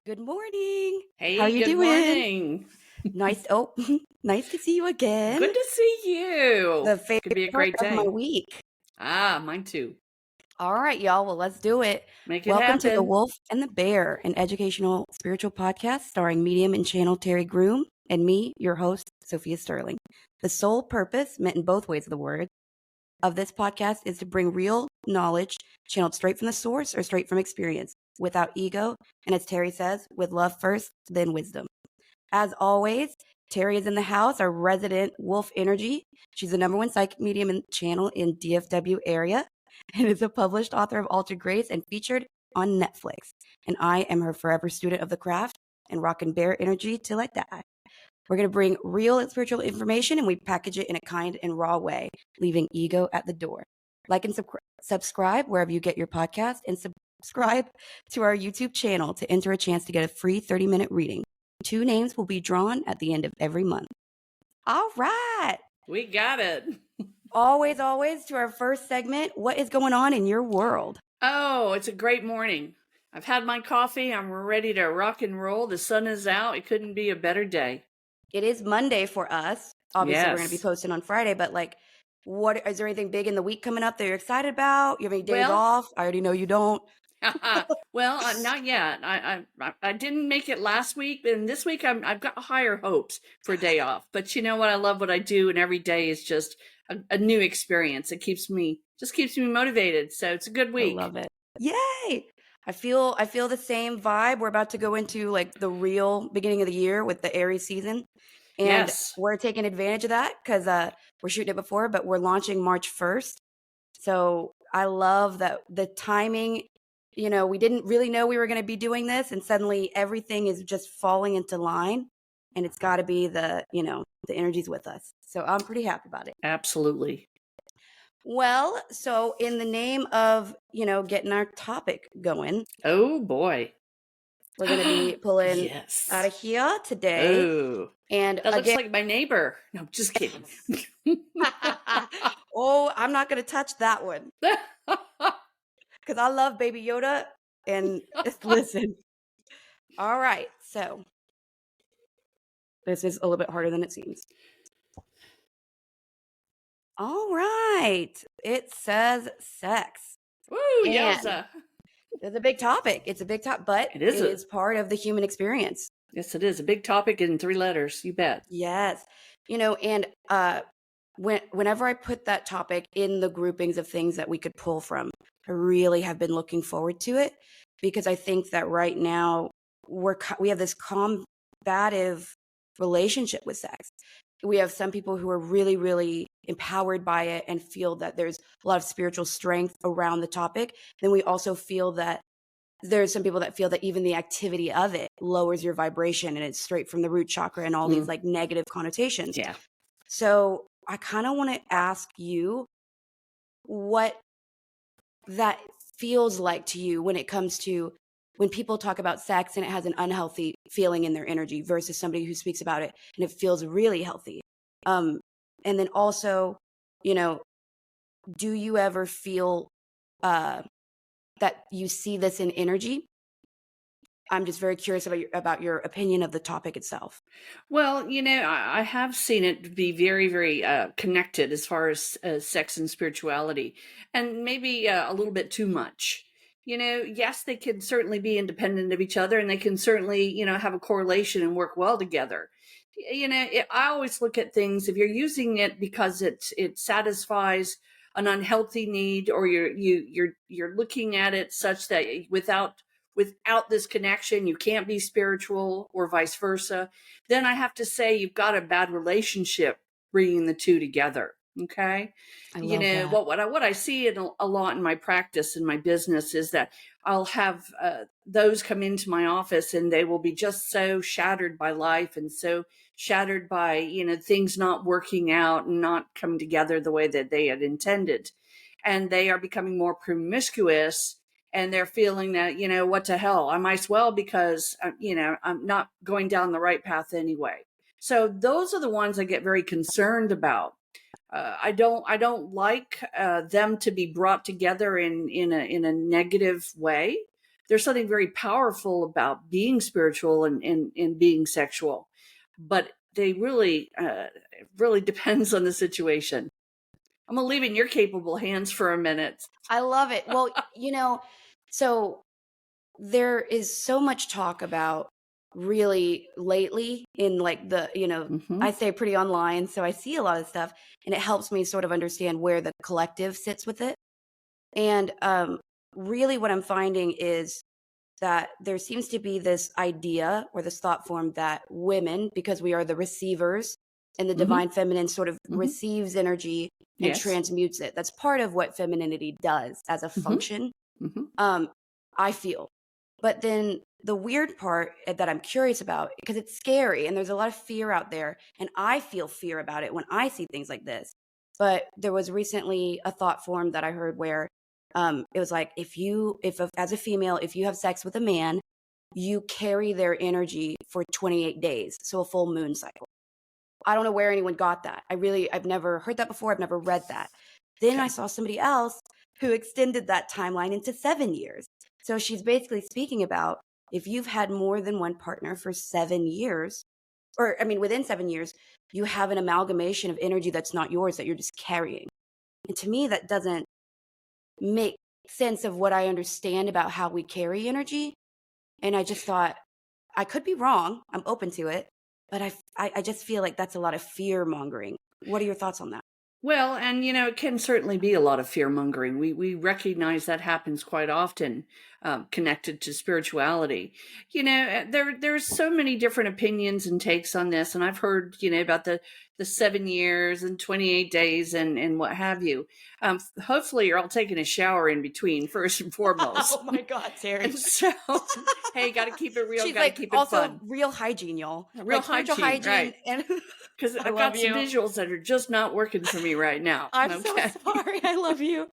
Good morning. How are Hey, you good doing? morning. Nice. Oh, nice to see you again. Good to see you. The It's gonna favorite be a part great of my day. week. Mine too. All right, y'all. Well, let's do it. Make it Welcome to The happen. Wolf and the Bear, an educational spiritual podcast starring medium and channel Terri Groom and me, your host, Sophia Sterling. The sole purpose, meant in both ways of the word, of this podcast is to bring real knowledge channeled straight from the source or straight from experience without ego. And as Terri says, with love first, then wisdom. As always, Terri is in the house, our resident wolf energy. She's the number one psychic medium and channel in DFW area and is a published author of Altered Grace and featured on Netflix. And I am her forever student of the craft and rockin' bear energy till I die. We're going to bring real spiritual information and we package it in a kind and raw way, leaving ego at the door. Like and subscribe wherever you get your podcast and subscribe to our YouTube channel to enter a chance to get a free 30-minute reading. 2 names will be drawn at the end of every month. All right. We got it. Always to our first segment. What is going on in your world? Oh, it's a great morning. I've had my coffee. I'm ready to rock and roll. The sun is out. It couldn't be a better day. It is Monday for us. Obviously, we're going to be Yes. posting on Friday, but what is there anything big in the week coming up that you're excited about? You have any days Well, off? I already know you don't. not yet. I didn't make it last week, and this week I've got higher hopes for a day off. But you know what? I love what I do, and every day is just a new experience. It keeps me motivated. So it's a good I week. love it. Yay! I feel the same vibe. We're about to go into the real beginning of the year with the Aries season. And Yes. we're taking advantage of that because we're shooting it before, but we're launching March 1st. So I love that the timing, we didn't really know we were going to be doing this, and suddenly everything is just falling into line, and it's got to be the energy's with us. So I'm pretty happy about it. Absolutely. Well, so in the name of, getting our topic going, Oh boy. we're going to be pulling Yes. out of here today. Oh, And that looks again, like my neighbor. No, just kidding. oh, I'm not going to touch that one because I love Baby Yoda. And listen, all right, so this is a little bit harder than it seems. All right, it says sex. Woo, And yowza. it's a big topic. It's a big topic, but It it is is part of the human experience. Yes, it is. A big topic in 3 letters. You bet. Yes. And whenever I put that topic in the groupings of things that we could pull from, I really have been looking forward to it because I think that right now we have this combative relationship with sex. We have some people who are really, really empowered by it and feel that there's a lot of spiritual strength around the topic. Then we also feel that there's some people that feel that even the activity of it lowers your vibration and it's straight from the root chakra and all these negative connotations. Yeah. So I kind of want to ask you what that feels like to you when it comes to when people talk about sex and it has an unhealthy feeling in their energy versus somebody who speaks about it and it feels really healthy. And then also, do you ever feel that you see this in energy? I'm just very curious about your opinion of the topic itself. Well, I have seen it be very, very connected as far as sex and spirituality, and maybe a little bit too much. Yes, they can certainly be independent of each other, and they can certainly, have a correlation and work well together. I always look at things, if you're using it because it satisfies an unhealthy need, or you're looking at it such that without this connection you can't be spiritual, or vice versa, then I have to say you've got a bad relationship bringing the two together. Okay. I love that. What I see a lot in my practice in my business is that I'll have those come into my office and they will be just so shattered by life and so shattered by things not working out and not coming together the way that they had intended, and they are becoming more promiscuous, and they're feeling that what the hell, I might as well, because I'm not going down the right path anyway. So those are the ones I get very concerned about. I don't like them to be brought together in a negative way. there's something very powerful about being spiritual and being sexual, but they really, it really depends on the situation. I'm gonna leave it in your capable hands for a minute. I love it. Well, so there is so much talk about really lately in like I stay pretty online, so I see a lot of stuff, and it helps me sort of understand where the collective sits with it. And really what I'm finding is that there seems to be this idea or this thought form that women, because we are the receivers and the Mm-hmm. divine feminine sort of Mm-hmm. receives energy and Yes. transmutes it. That's part of what femininity does as a function. Mm-hmm. I feel. But then the weird part that I'm curious about, because it's scary and there's a lot of fear out there, and I feel fear about it when I see things like this. But there was recently a thought form that I heard where it was like, as a female, if you have sex with a man, you carry their energy for 28 days. So a full moon cycle. I don't know where anyone got that. I've never heard that before. I've never read that. Then I saw somebody else who extended that timeline into 7 years. So she's basically speaking about if you've had more than one partner for 7 years, within 7 years, you have an amalgamation of energy that's not yours that you're just carrying. And to me, that doesn't make sense of what I understand about how we carry energy. And I just thought, I could be wrong. I'm open to it. But I just feel like that's a lot of fear mongering. What are your thoughts on that? Well, and it can certainly be a lot of fear mongering. We recognize that happens quite often, connected to spirituality. There's so many different opinions and takes on this, and I've heard about the 7 years and 28 days and what have you. Hopefully, you're all taking a shower in between first and foremost. Oh my God, Terri! And so, hey, got to keep it real. She's Got to like, keep it also fun. real hygiene, y'all. Real like spiritual hygiene, right? and Because I I've love got some you. visuals that are just not working for me right now. I'm so sorry. I love you.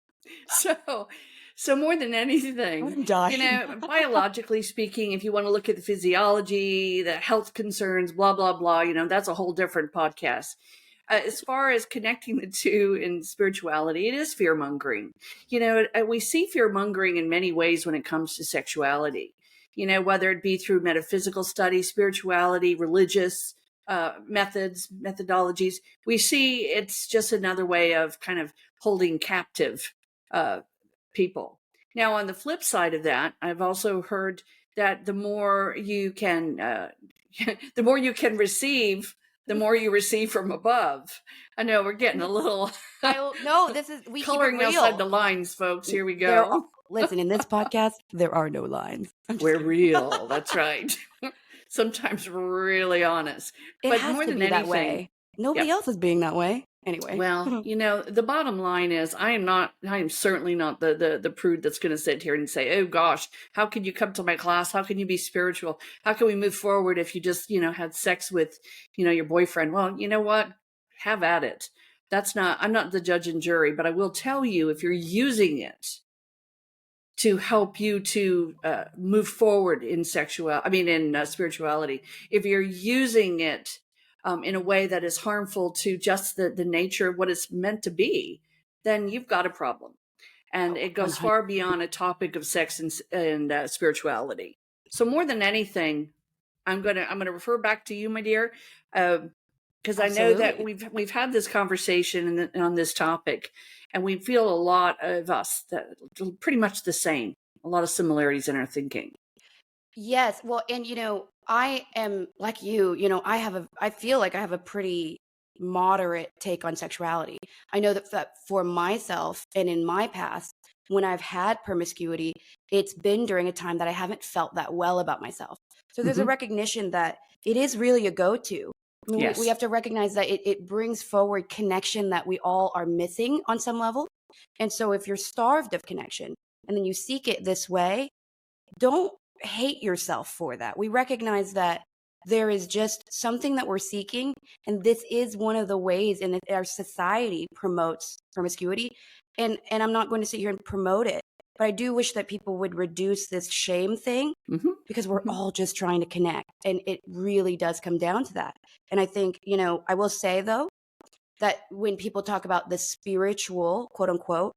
So more than anything, I'm dying. biologically speaking, if you want to look at the physiology, the health concerns, blah, blah, blah, that's a whole different podcast. As far as connecting the two in spirituality, it is fear mongering. We see fear mongering in many ways when it comes to sexuality, whether it be through metaphysical study, spirituality, religious methodologies. We see it's just another way of kind of holding captive people. Now, on the flip side of that, I've also heard that the more you can receive, the more you receive from above. I know we're getting a little we coloring keep it real. outside the lines, folks. Here we go. Listen, in this podcast, there are no lines. We're real. That's right. Sometimes really honest. But has more to than be anything, that way. Nobody else is being that way. Anyway. Well, the bottom line is I am certainly not the prude that's going to sit here and say, oh gosh, how can you come to my class? How can you be spiritual? How can we move forward if you just, had sex with, your boyfriend? Well, you know what? Have at it. I'm not the judge and jury, but I will tell you, if you're using it to help you to move forward in spirituality, if you're using it in a way that is harmful to just the nature of what it's meant to be, then you've got a problem. And it goes far beyond a topic of sex and spirituality. So more than anything, I'm gonna refer back to you, my dear, because I know that we've had this conversation on this topic, and we feel a lot of us that pretty much the same, a lot of similarities in our thinking. Yes. Well, and I am like you, I feel like I have a pretty moderate take on sexuality. I know that for myself and in my past, when I've had promiscuity, it's been during a time that I haven't felt that well about myself. So there's a recognition that it is really a go-to. I mean, Yes. we have to recognize that it brings forward connection that we all are missing on some level. And so if you're starved of connection and then you seek it this way, don't hate yourself for that. We recognize that there is just something that we're seeking, and this is one of the ways in our society promotes promiscuity. And I'm not going to sit here and promote it, but I do wish that people would reduce this shame thing, because we're all just trying to connect, and it really does come down to that. And I think, I will say though, that when people talk about the spiritual, quote unquote,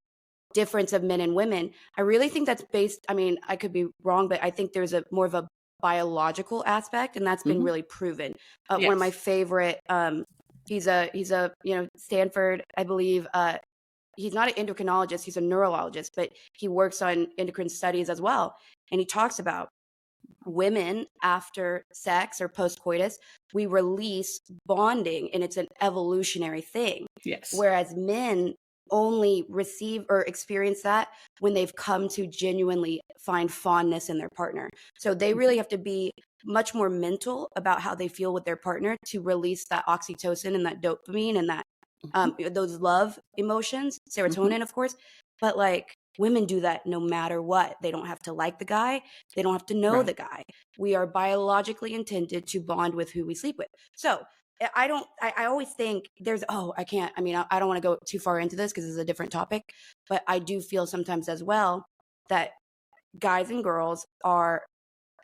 difference of men and women, I really think that's based, I mean, I could be wrong, but I think there's a more of a biological aspect, and that's been Hmm. really proven. One of my Yes. favorite, he's a Stanford, I believe. He's not an endocrinologist, he's a neurologist, but he works on endocrine studies as well. And he talks about women after sex or post coitus, we release bonding, and it's an evolutionary thing. Yes. Whereas men only receive or experience that when they've come to genuinely find fondness in their partner. So they really have to be much more mental about how they feel with their partner to release that oxytocin and that dopamine and that Hmm. those love emotions, Hmm. serotonin, of course. But like women do that no matter what. They don't have to like the guy, they don't have to know Right. the guy. We are biologically intended to bond with who we sleep with. So I don't, I always think there's, oh, I can't, I mean, I don't want to go too far into this because it's a different topic, but I do feel sometimes as well that guys and girls are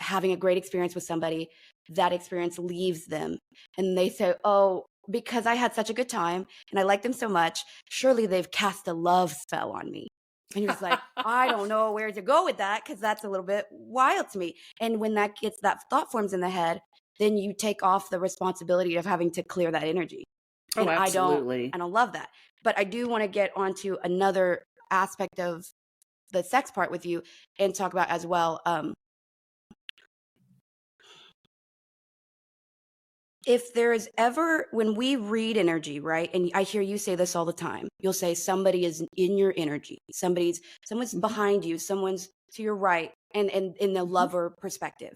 having a great experience with somebody, that experience leaves them, and they say, oh, because I had such a good time and I like them so much, surely they've cast a love spell on me. And you're just like, I don't know where to go with that because that's a little bit wild to me. And when that thought forms in the head, then you take off the responsibility of having to clear that energy. Oh, And absolutely. I don't love that. But I do want to get onto another aspect of the sex part with you and talk about as well. If there is ever, when we read energy, right? And I hear you say this all the time. You'll say somebody is in your energy. Someone's Hmm. behind you, someone's to your right, and in the Hmm. lover perspective.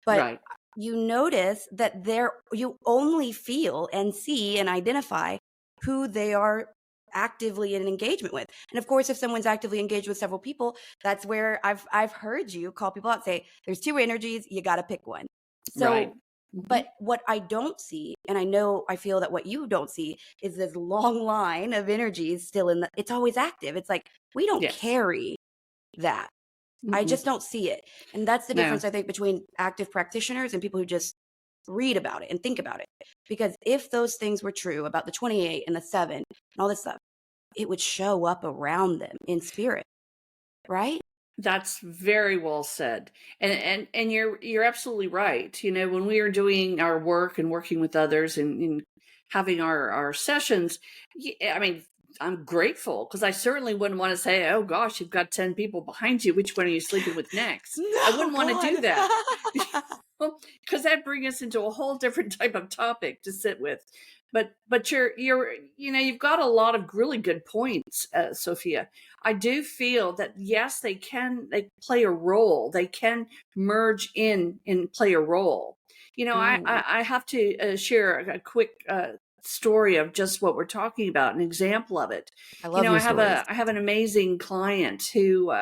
But Right. you notice that you only feel and see and identify who they are actively in engagement with. And of course, if someone's actively engaged with several people, that's where I've heard you call people out, say, there's two energies, you got to pick one. Right. So, Hmm. but what I don't see, and I feel that what you don't see is this long line of energies still it's always active. It's like we don't Yes. carry that. I Mm-mm. just don't see it. And that's the No. difference, I think, between active practitioners and people who just read about it and think about it. Because if those things were true about the 28 and the 7 and all this stuff, it would show up around them in spirit, right? That's very well said. And you're absolutely right. You know, when we are doing our work and working with others and having our sessions, I mean, I'm grateful because I certainly wouldn't want to say, "Oh gosh, you've got 10 people behind you. Which one are you sleeping with next?" I No, wouldn't want to do God. that. Because that brings us into a whole different type of topic to sit with. But you're you've got a lot of really good points, Sophia. I do feel that yes, they play a role. They can merge in and play a role. You know, Ooh, I have to share a quick story of just what we're talking about, an example of it. I You love know, your stories. I have an amazing client who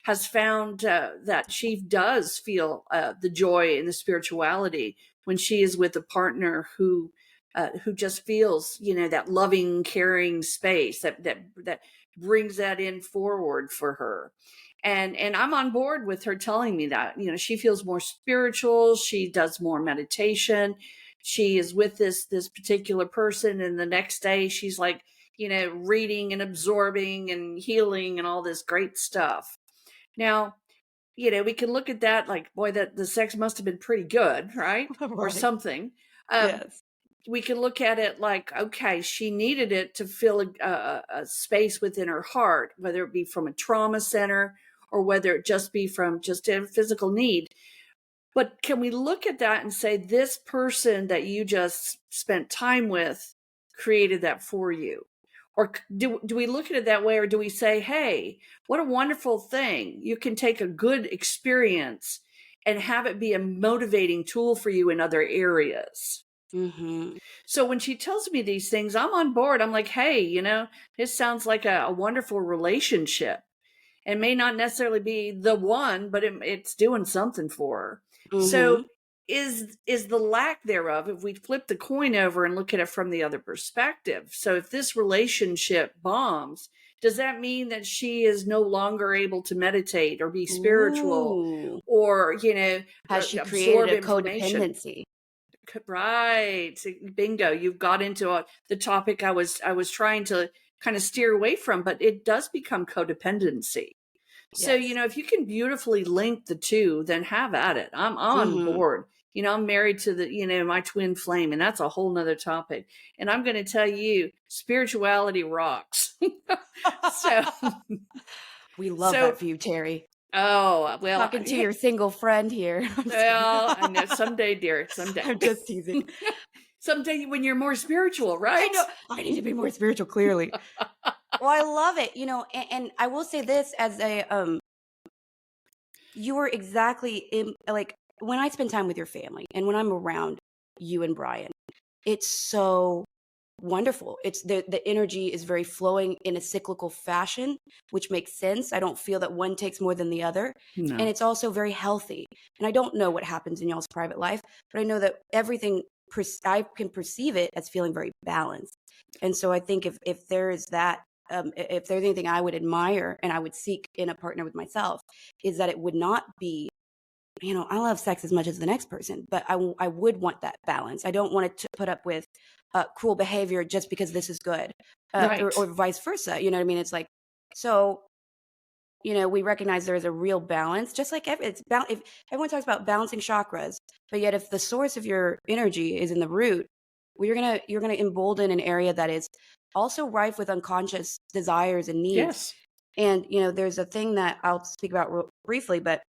has found that she does feel the joy and the spirituality when she is with a partner who just feels, you know, that loving, caring space that brings that in forward for her. And I'm on board with her telling me that, you know, she feels more spiritual, she does more meditation, she is with this particular person, and the next day she's like, you know, reading and absorbing and healing and all this great stuff. Now, you know, we can look at that like, boy, that the sex must have been pretty good, right? Or Right. something. Um, Yes. we can look at it like, okay, she needed it to fill a space within her heart, whether it be from a trauma center or whether it just be from just a physical need. But can we look at that and say, this person that you just spent time with created that for you? Or do we look at it that way? Or do we say, hey, what a wonderful thing. You can take a good experience and have it be a motivating tool for you in other areas. Mm-hmm. So when she tells me these things, I'm on board. I'm like, hey, you know, this sounds like a wonderful relationship. It may not necessarily be the one, but it's doing something for her. Mm-hmm. So is the lack thereof, if we flip the coin over and look at it from the other perspective. So if this relationship bombs, does that mean that she is no longer able to meditate or be spiritual Ooh. or, you know, Has she created absorb a information? codependency? Right. Bingo. You've got into the topic I was trying kind of steer away from, but it does become codependency. So, Yes. if you can beautifully link the two, then have at it. I'm on board. I'm married to my twin flame, and that's a whole nother topic. And I'm going to tell you, spirituality rocks. So, we love that for you, Terri. Oh, well, Talking to your single friend here. Well, I know someday, dear, someday. I'm just teasing. Someday when you're more spiritual, right? I know. I need to be more spiritual, clearly. Well, I love it. And I will say this as a you were exactly in, like, when I spend time with your family and when I'm around you and Brian, it's so wonderful. It's the energy is very flowing in a cyclical fashion, which makes sense. I don't feel that one takes more than the other. No. And it's also very healthy. And I don't know what happens in y'all's private life, but I know that everything I can perceive it as feeling very balanced. And so I think if there is that, if there's anything I would admire and I would seek in a partner with myself, is that it would not be, I love sex as much as the next person, but I would want that balance. I don't want it to put up with cruel behavior just because this is good, Right. or vice versa. You know what I mean? It's like, so, we recognize there is a real balance, just like if everyone talks about balancing chakras, but yet if the source of your energy is in the root, well, you're gonna embolden an area that is also rife with unconscious desires and needs. Yes. And there's a thing that I'll speak about briefly, but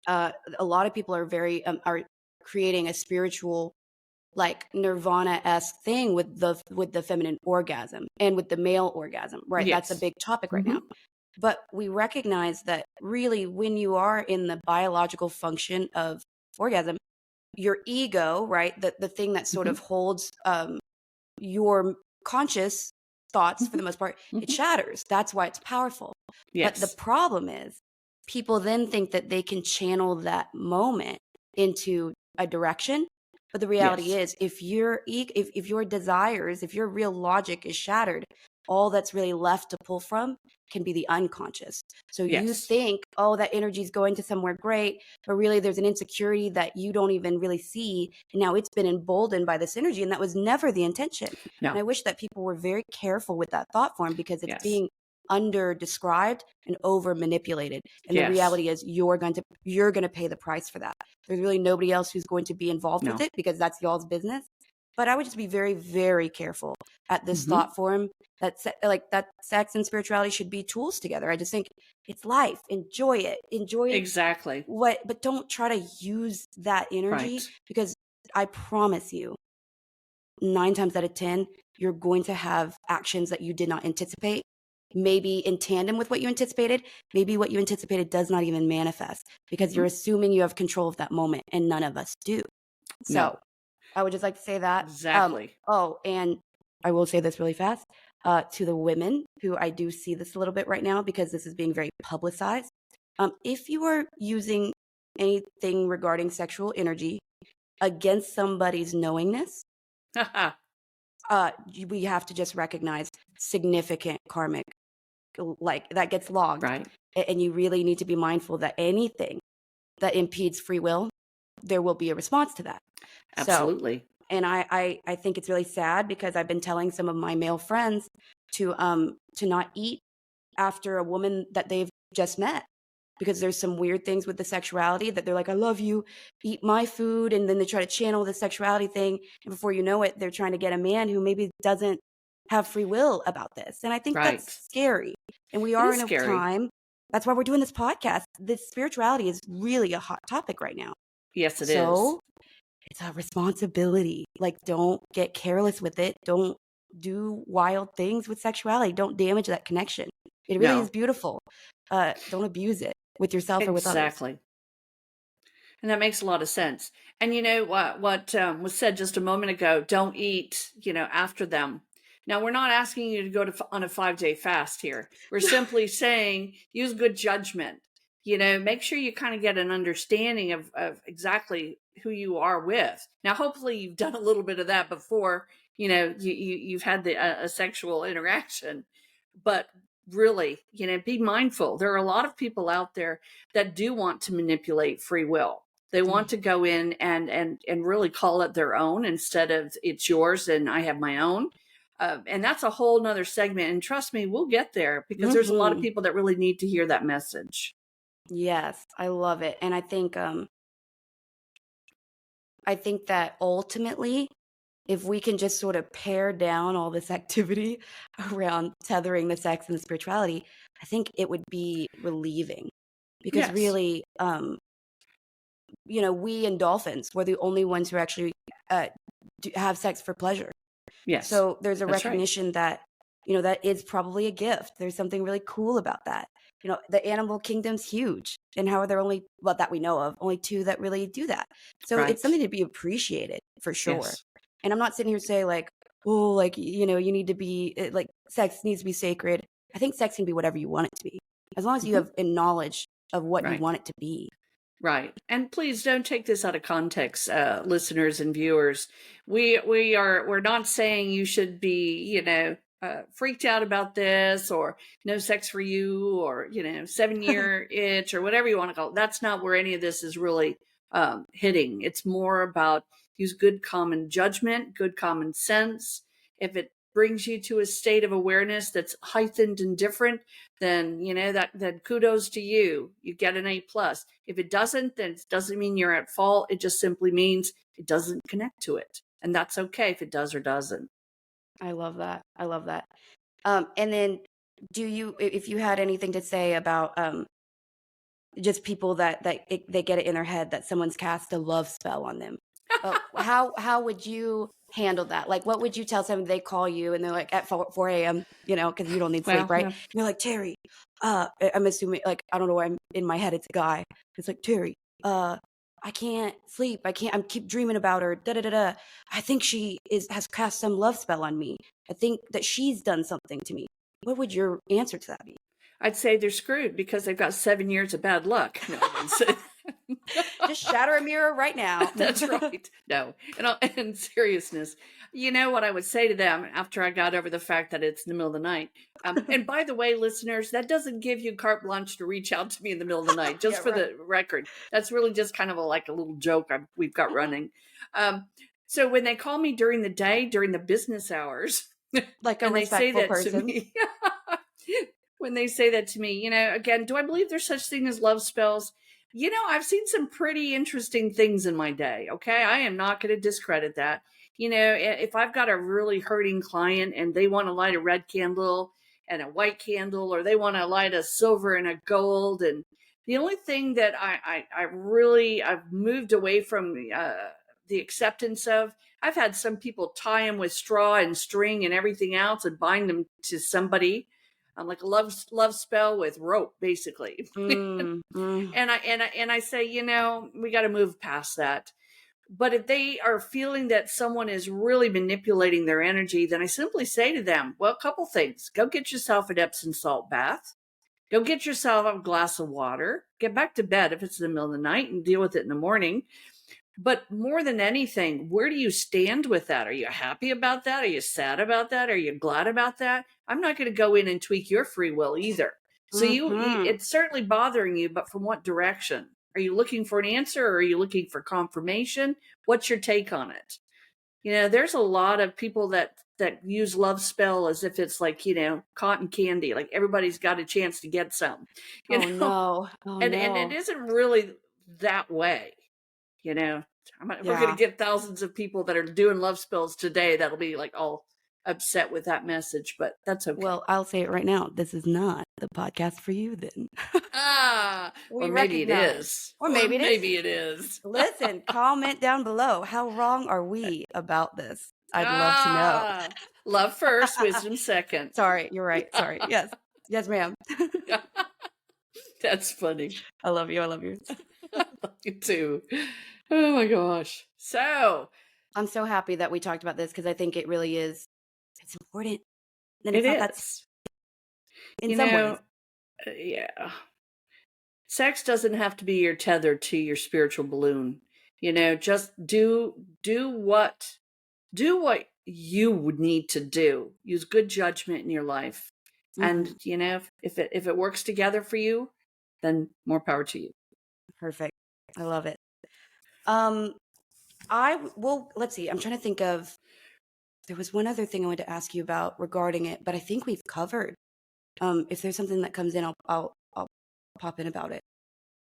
a lot of people are very are creating a spiritual, like, nirvana-esque thing with the feminine orgasm and with the male orgasm, right? Yes. That's a big topic right now. But we recognize that really when you are in the biological function of orgasm, your ego, right, the thing that sort of holds your conscious thoughts for the most part, it shatters. That's why it's powerful. Yes. But the problem is people then think that they can channel that moment into a direction. But the reality is, if your desires, if your real logic is shattered, all that's really left to pull from can be the unconscious. So you think, oh, that energy is going to somewhere great, but really there's an insecurity that you don't even really see. And now it's been emboldened by this energy, and that was never the intention. No. And I wish that people were very careful with that thought form, because it's Yes. being under described and over manipulated. And the reality is you're going to pay the price for that. There's really nobody else who's going to be involved with it, because that's y'all's business. But I would just be very, very careful at this thought form that sex and spirituality should be tools together. I just think it's life. Enjoy it. Exactly. But don't try to use that energy, because I promise you, 9 times out of 10, you're going to have actions that you did not anticipate. Maybe in tandem with what you anticipated, maybe what you anticipated does not even manifest, because you're assuming you have control of that moment, and none of us do. So I would just like to say that. Exactly. And I will say this really fast to the women who I do see this a little bit right now, because this is being very publicized. If you are using anything regarding sexual energy against somebody's knowingness, we have to just recognize significant karmic, like, that gets logged. Right. And you really need to be mindful that anything that impedes free will, there will be a response to that. Absolutely. So, and I think it's really sad, because I've been telling some of my male friends to not eat after a woman that they've just met, because there's some weird things with the sexuality that they're like, I love you, eat my food. And then they try to channel the sexuality thing. And before you know it, they're trying to get a man who maybe doesn't have free will about this. And I think that's scary. And we are in a time. That's why we're doing this podcast. This spirituality is really a hot topic right now. Yes, it is. So it's a responsibility. Like, don't get careless with it. Don't do wild things with sexuality. Don't damage that connection. It really is beautiful. Don't abuse it with yourself or with others. Exactly. And that makes a lot of sense. And you know what was said just a moment ago, don't eat, after them. Now, we're not asking you to go on a 5-day fast here. We're simply saying use good judgment. Make sure you kind of get an understanding of exactly who you are with. Now, hopefully you've done a little bit of that before, you've had a sexual interaction. But really, be mindful. There are a lot of people out there that do want to manipulate free will. They want to go in and really call it their own instead of it's yours and I have my own. And that's a whole nother segment. And trust me, we'll get there because there's a lot of people that really need to hear that message. Yes, I love it. And I think that ultimately, if we can just sort of pare down all this activity around tethering the sex and the spirituality, I think it would be relieving. Because Yes. really, we and dolphins, we're the only ones who actually have sex for pleasure. Yes. So there's a That's right. recognition that, that is probably a gift. There's something really cool about that. The animal kingdom's huge. And how are there only, well, that we know of, only two that really do that. So Right. it's something to be appreciated for sure. Yes. And I'm not sitting here saying like, oh, like, you need to be, like, sex needs to be sacred. I think sex can be whatever you want it to be, as long as you have a knowledge of what you Right. want it to be. Right. And please don't take this out of context, listeners and viewers. We're not saying you should be, freaked out about this, or no sex for you, or, 7-year itch, or whatever you want to call it. That's not where any of this is really hitting. It's more about use good common judgment, good common sense. If it brings you to a state of awareness that's heightened and different, then then kudos to you. You get an A+. If it doesn't, then it doesn't mean you're at fault. It just simply means it doesn't connect to it, and that's okay if it does or doesn't. I love that. I love that. And then, if you had anything to say about just people that they get it in their head that someone's cast a love spell on them, how would you handle that? Like, what would you tell someone? They call you and they're like at 4 a.m. Because you don't need sleep, right? Yeah. And you're like, Terri, I'm assuming, like, I don't know why I'm in my head. It's a guy. It's like, Terri, I can't sleep. I keep dreaming about her. Da da da da. I think she has cast some love spell on me. I think that she's done something to me. What would your answer to that be? I'd say they're screwed because they've got 7 years of bad luck. No, Just shatter a mirror right now. That's right. No, in seriousness, you know what I would say to them after I got over the fact that it's in the middle of the night. And by the way, listeners, that doesn't give you carte blanche to reach out to me in the middle of the night. Just Yeah, for right. the record, that's really just kind of like a little joke we've got running. So when they call me during the day, during the business hours, Like a and they say respectful that to person. me, when they say that to me, again, do I believe there's such thing as love spells? I've seen some pretty interesting things in my day. Okay. I am not going to discredit that. If I've got a really hurting client and they want to light a red candle and a white candle, or they want to light a silver and a gold. And the only thing that I've moved away from the acceptance of, I've had some people tie them with straw and string and everything else and bind them to somebody, like a love spell with rope, basically. And I say, we got to move past that. But if they are feeling that someone is really manipulating their energy, then I simply say to them, well, a couple things. Go get yourself an Epsom salt bath. Go get yourself a glass of water. Get back to bed if it's in the middle of the night and deal with it in the morning. But more than anything, where do you stand with that? Are you happy about that? Are you sad about that? Are you glad about that? I'm not going to go in and tweak your free will either. So it's certainly bothering you, but from what direction? Are you looking for an answer, or are you looking for confirmation? What's your take on it? There's a lot of people that use love spell as if it's like, cotton candy, like everybody's got a chance to get some, No. and it isn't really that way. We're going to get thousands of people that are doing love spells today that'll be like all upset with that message, but that's okay. Well, I'll say it right now. This is not the podcast for you then. Or maybe it is. Or maybe it is. Listen, comment down below. How wrong are we about this? I'd love to know. Love first, wisdom second. Sorry, you're right. Sorry. Yes. Yes, ma'am. That's funny. I love you. I love you. I love you too. Oh my gosh. So I'm so happy that we talked about this, because I think it really is. It's important. And it is. In some ways. Yeah. Sex doesn't have to be your tether to your spiritual balloon. Just do what you would need to do. Use good judgment in your life. And if it works together for you, then more power to you. Perfect. I love it. Let's see. I'm trying to think of there was one other thing I wanted to ask you about regarding it, but I think we've covered. If there's something that comes in, I'll pop in about it.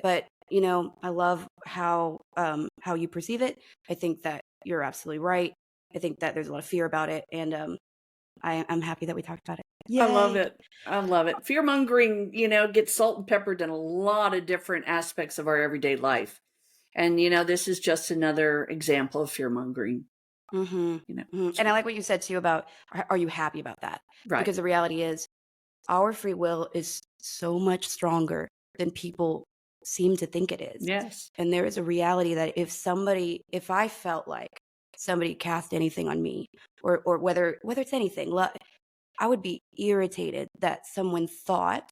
But I love how you perceive it. I think that you're absolutely right. I think that there's a lot of fear about it, and I'm happy that we talked about it. I love Yay! it. I love it. Fear mongering, gets salt and peppered in a lot of different aspects of our everyday life. And, this is just another example of fear mongering, And I like what you said too about, are you happy about that? right. Because the reality is, our free will is so much stronger than people seem to think it is. Yes. And there is a reality that if I felt like somebody cast anything on me, or whether it's anything, I would be irritated that someone thought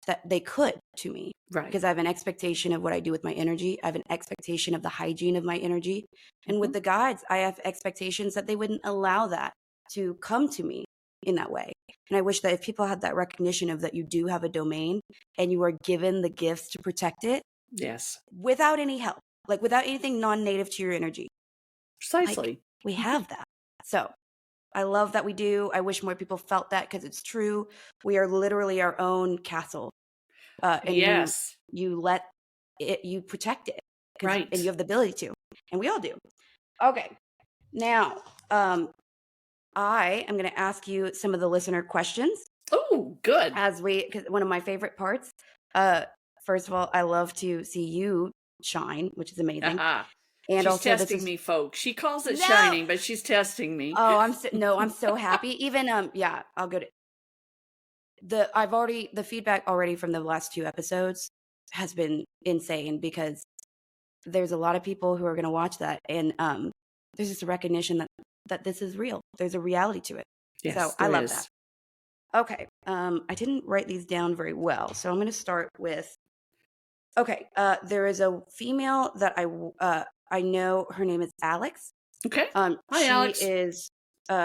that they could to me. Right. Because I have an expectation of what I do with my energy. I have an expectation of the hygiene of my energy. And with the guides, I have expectations that they wouldn't allow that to come to me in that way. And I wish that if people had that recognition of that you do have a domain and you are given the gifts to protect it. Yes. Without any help, like without anything non-native to your energy. Precisely. Like, we have that. So I love that we do. I wish more people felt that, because it's true. We are literally our own castle. And yes. you let it, you protect it. Right. And you have the ability to. And we all do. Okay. Now, I am going to ask you some of the listener questions. Oh, good. Because one of my favorite parts, first of all, I love to see you shine, which is amazing. And she's also, testing me, folks. She calls it shining, but she's testing me. Oh, I'm so happy. Even I'll go to the feedback already from the last 2 episodes has been insane, because there's a lot of people who are going to watch that, and there's just a recognition that this is real. There's a reality to it. Yes, so I love that. Okay. I didn't write these down very well, so I'm going to start with. Okay. There is a female that I know. Her name is Alex. Okay. Hi, Alex. Is.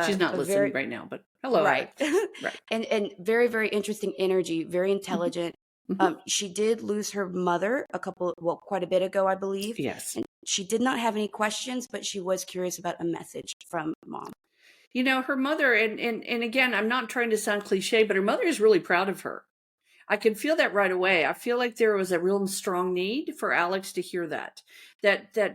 She's not listening right now, but hello, right. Right. And very, very interesting energy. Very intelligent. Mm-hmm. She did lose her mother quite a bit ago, I believe. Yes. And she did not have any questions, but she was curious about a message from mom. Her mother, and again, I'm not trying to sound cliche, but her mother is really proud of her. I can feel that right away. I feel like there was a real strong need for Alex to hear that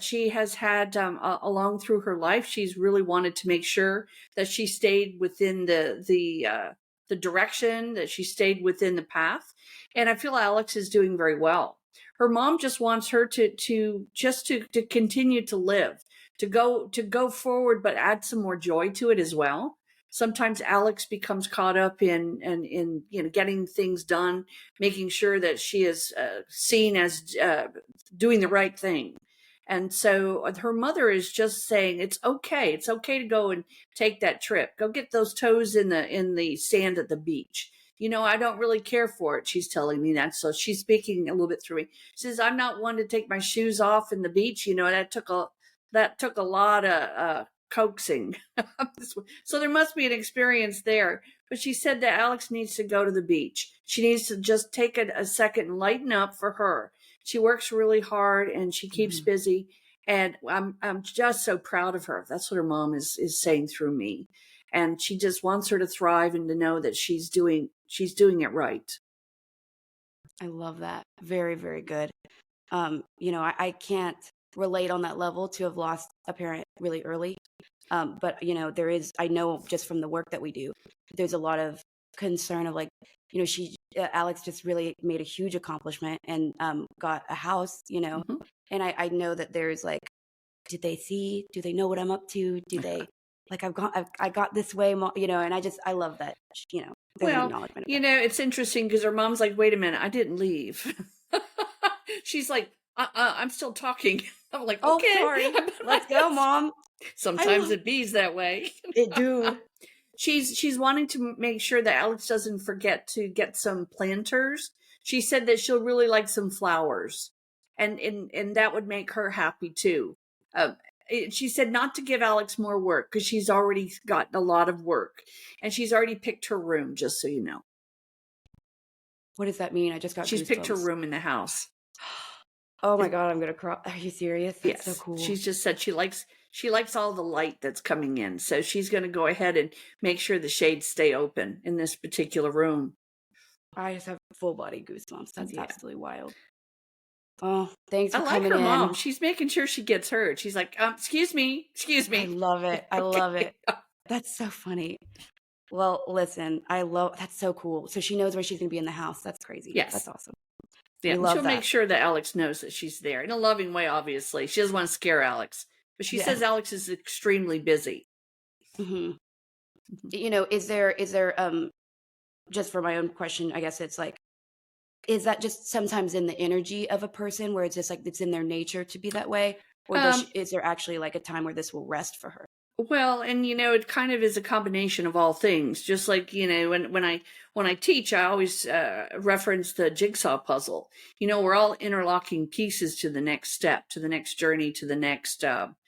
she has had along through her life. She's really wanted to make sure that she stayed within the direction, that she stayed within the path. And I feel Alex is doing very well. Her mom just wants her to continue to live, to go forward, but add some more joy to it as well. Sometimes Alex becomes caught up in getting things done, making sure that she is seen as doing the right thing. And so her mother is just saying, it's okay. It's okay to go and take that trip. Go get those toes in the sand at the beach. I don't really care for it. She's telling me that. So she's speaking a little bit through me. She says, I'm not one to take my shoes off in the beach. That took a lot of coaxing. So there must be an experience there. But she said that Alex needs to go to the beach. She needs to just take a second and lighten up for her. She works really hard and she keeps busy. And I'm just so proud of her. That's what her mom is saying through me. And she just wants her to thrive and to know that she's doing it right. I love that. Very, very good. I can't relate on that level to have lost a parent really early. But I know just from the work that we do, there's a lot of concern of Alex just really made a huge accomplishment and got a house, Mm-hmm. and I know that there's do they know what I'm up to? Do they I got this way, and I love that, there's an acknowledgement of that. It's interesting because her mom's like, wait a minute, I didn't leave. She's like, I'm still talking. I'm like, okay. Oh, sorry. Let's go, Mom. Sometimes it bees that way. It do. She's wanting to make sure that Alex doesn't forget to get some planters. She said that she'll really like some flowers, and that would make her happy too. She said not to give Alex more work because she's already got a lot of work, and she's already picked her room. Just so you know. What does that mean? I just got. She's goosebumps. picked her room in the house. Oh my God, I'm gonna cry. Are you serious? That's so cool. She's just said she She likes all the light that's coming in. So she's going to go ahead and make sure the shades stay open in this particular room. I just have full body goosebumps. That's Yeah. absolutely wild. Oh, thanks I for like coming her in. mom. She's making sure she gets heard. She's like, excuse me. I love it. I love it. That's so funny. Well, listen, that's so cool. So she knows where she's going to be in the house. That's crazy. Yes. That's awesome. Yeah, We love she'll that. make sure that Alex knows that she's there in a loving way, obviously. She doesn't want to scare Alex, but she says Alex is extremely busy. Mm-hmm. Is there, just for my own question, I guess it's like, is that just sometimes in the energy of a person where it's just like, it's in their nature to be that way? Or is there actually like a time where this will rest for her? Well, and it kind of is a combination of all things. Just like when I teach, I always reference the jigsaw puzzle. We're all interlocking pieces to the next step, to the next journey, to the next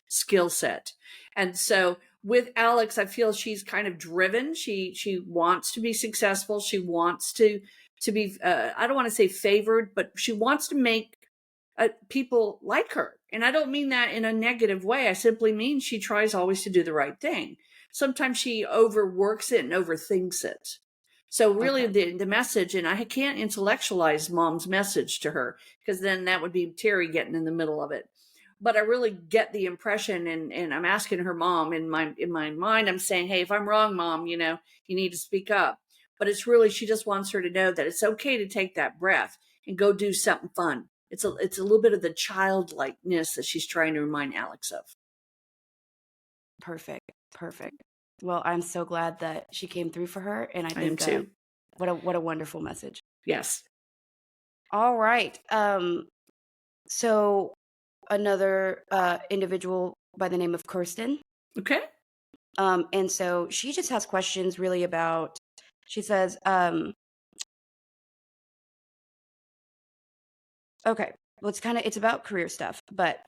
skill set. And so with Alex, I feel she's kind of driven. She wants to be successful. She wants to be. I don't want to say favored, but she wants to make people like her. And I don't mean that in a negative way. I simply mean she tries always to do the right thing. Sometimes she overworks it and overthinks it. So really the message, and I can't intellectualize mom's message to her because then that would be Terri getting in the middle of it. But I really get the impression, and I'm asking her mom in my mind, I'm saying, hey, if I'm wrong, mom, you need to speak up. But it's really, she just wants her to know that it's okay to take that breath and go do something fun. It's a little bit of the childlikeness that she's trying to remind Alex of. Perfect. Well, I'm so glad that she came through for her, and I I am think too. what a wonderful message. Yes. All right. So another individual by the name of Kirsten. Okay. And so she just has questions really about. She says, okay, well, it's about career stuff, but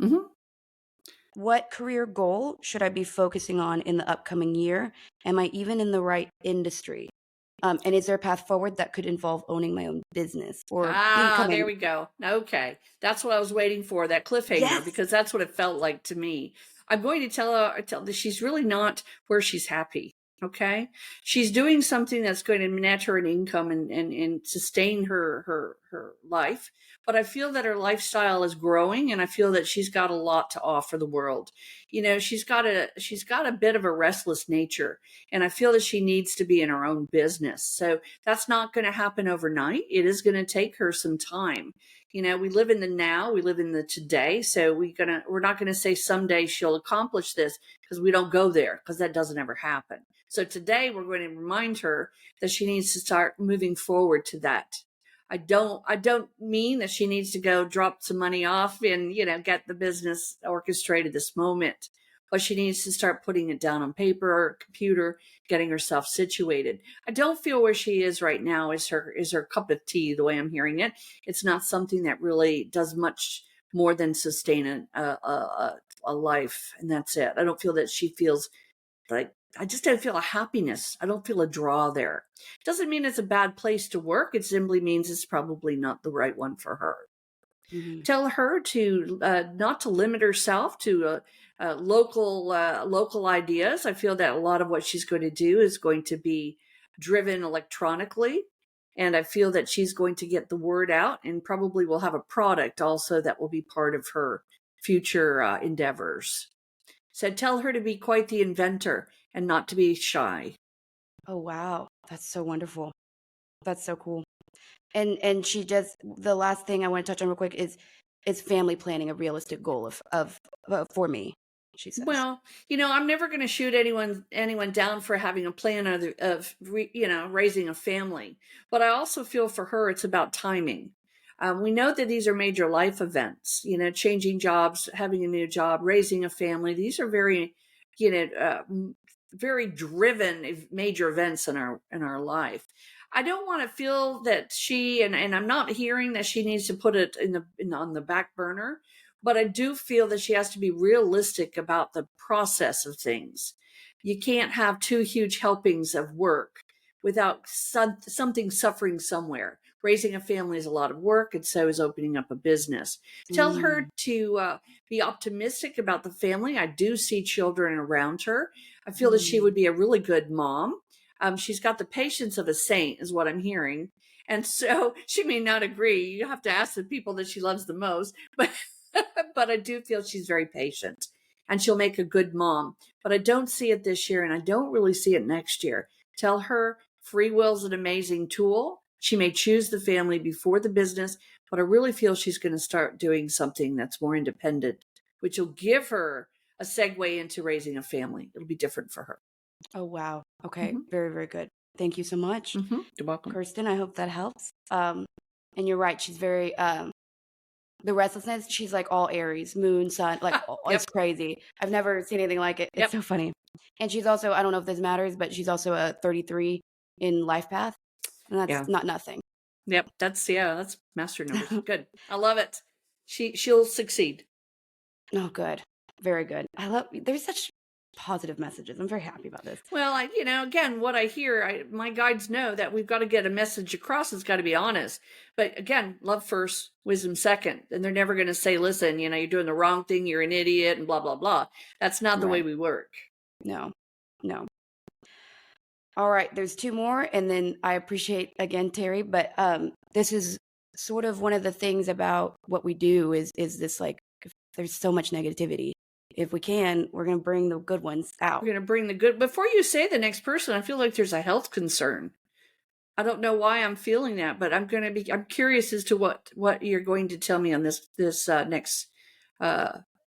what career goal should I be focusing on in the upcoming year? Am I even in the right industry? And is there a path forward that could involve owning my own business or becoming? There we go. Okay. That's what I was waiting for, that cliffhanger, because that's what it felt like to me. I'm going to tell her that she's really not where she's happy. Okay. She's doing something that's going to net her an income and sustain her life. But I feel that her lifestyle is growing, and I feel that she's got a lot to offer the world. She's got a bit of a restless nature, and I feel that she needs to be in her own business. So that's not going to happen overnight. It is going to take her some time. We live in the now, we live in the today. So we're not going to say someday she'll accomplish this, because we don't go there, because that doesn't ever happen. So today we're going to remind her that she needs to start moving forward to that. I don't mean that she needs to go drop some money off and, get the business orchestrated this moment, but she needs to start putting it down on paper or computer, getting herself situated. I don't feel where she is right now is her cup of tea, the way I'm hearing it. It's not something that really does much more than sustain a life, and that's it. I don't feel that she feels like, I just don't feel a happiness. I don't feel a draw there. It doesn't mean it's a bad place to work. It simply means it's probably not the right one for her. Tell her to not to limit herself to local ideas. I feel that a lot of what she's going to do is going to be driven electronically, and I feel that she's going to get the word out, and probably will have a product also that will be part of her future endeavors. So tell her to be quite the inventor and not to be shy. Oh, wow. That's so wonderful. That's so cool. And she does, the last thing I want to touch on real quick is family planning a realistic goal of for me, she says. Well, I'm never going to shoot anyone down for having a plan of raising a family. But I also feel for her, it's about timing. We know that these are major life events, changing jobs, having a new job, raising a family. These are very, very driven major events in our life. I don't want to feel that and I'm not hearing that she needs to put it on the back burner, but I do feel that she has to be realistic about the process of things. You can't have two huge helpings of work without something suffering somewhere. raising a family is a lot of work, and so is opening up a business. Tell her to be optimistic about the family. I do see children around her. I feel that she would be a really good mom. She's got the patience of a saint, is what I'm hearing. And so she may not agree. You have to ask the people that she loves the most, but but I do feel she's very patient and she'll make a good mom. But I don't see it this year, and I don't really see it next year. Tell her free will is an amazing tool. She may choose the family before the business, but I really feel she's going to start doing something that's more independent, which will give her a segue into raising a family. It'll be different for her. Oh, wow. Okay. Mhm. Very, very good. Thank you so much, You're welcome. Kirsten. I hope that helps. And you're right. She's very, the restlessness, she's like all Aries, moon, sun, like Yep. it's crazy. I've never seen anything like it. It's Yep. so funny. And she's also, I don't know if this matters, but she's also a 33 in life path. And that's Yeah. not nothing. Yep. That's master numbers. Good. I love it. She'll succeed. Oh, good. Very good. There's such positive messages. I'm very happy about this. Well, again, what I hear, my guides know that we've got to get a message across. It's got to be honest. But again, love first, wisdom second. And they're never going to say, listen, you're doing the wrong thing. You're an idiot and blah, blah, blah. That's not the way Right. we work. No. All right. There's two more. And then I appreciate again, Terri, but this is sort of one of the things about what we do is this like, there's so much negativity. If we can, we're going to bring the good ones out. We're going to bring the good. Before you say the next person, I feel like there's a health concern. I don't know why I'm feeling that, but I'm curious as to what you're going to tell me on this next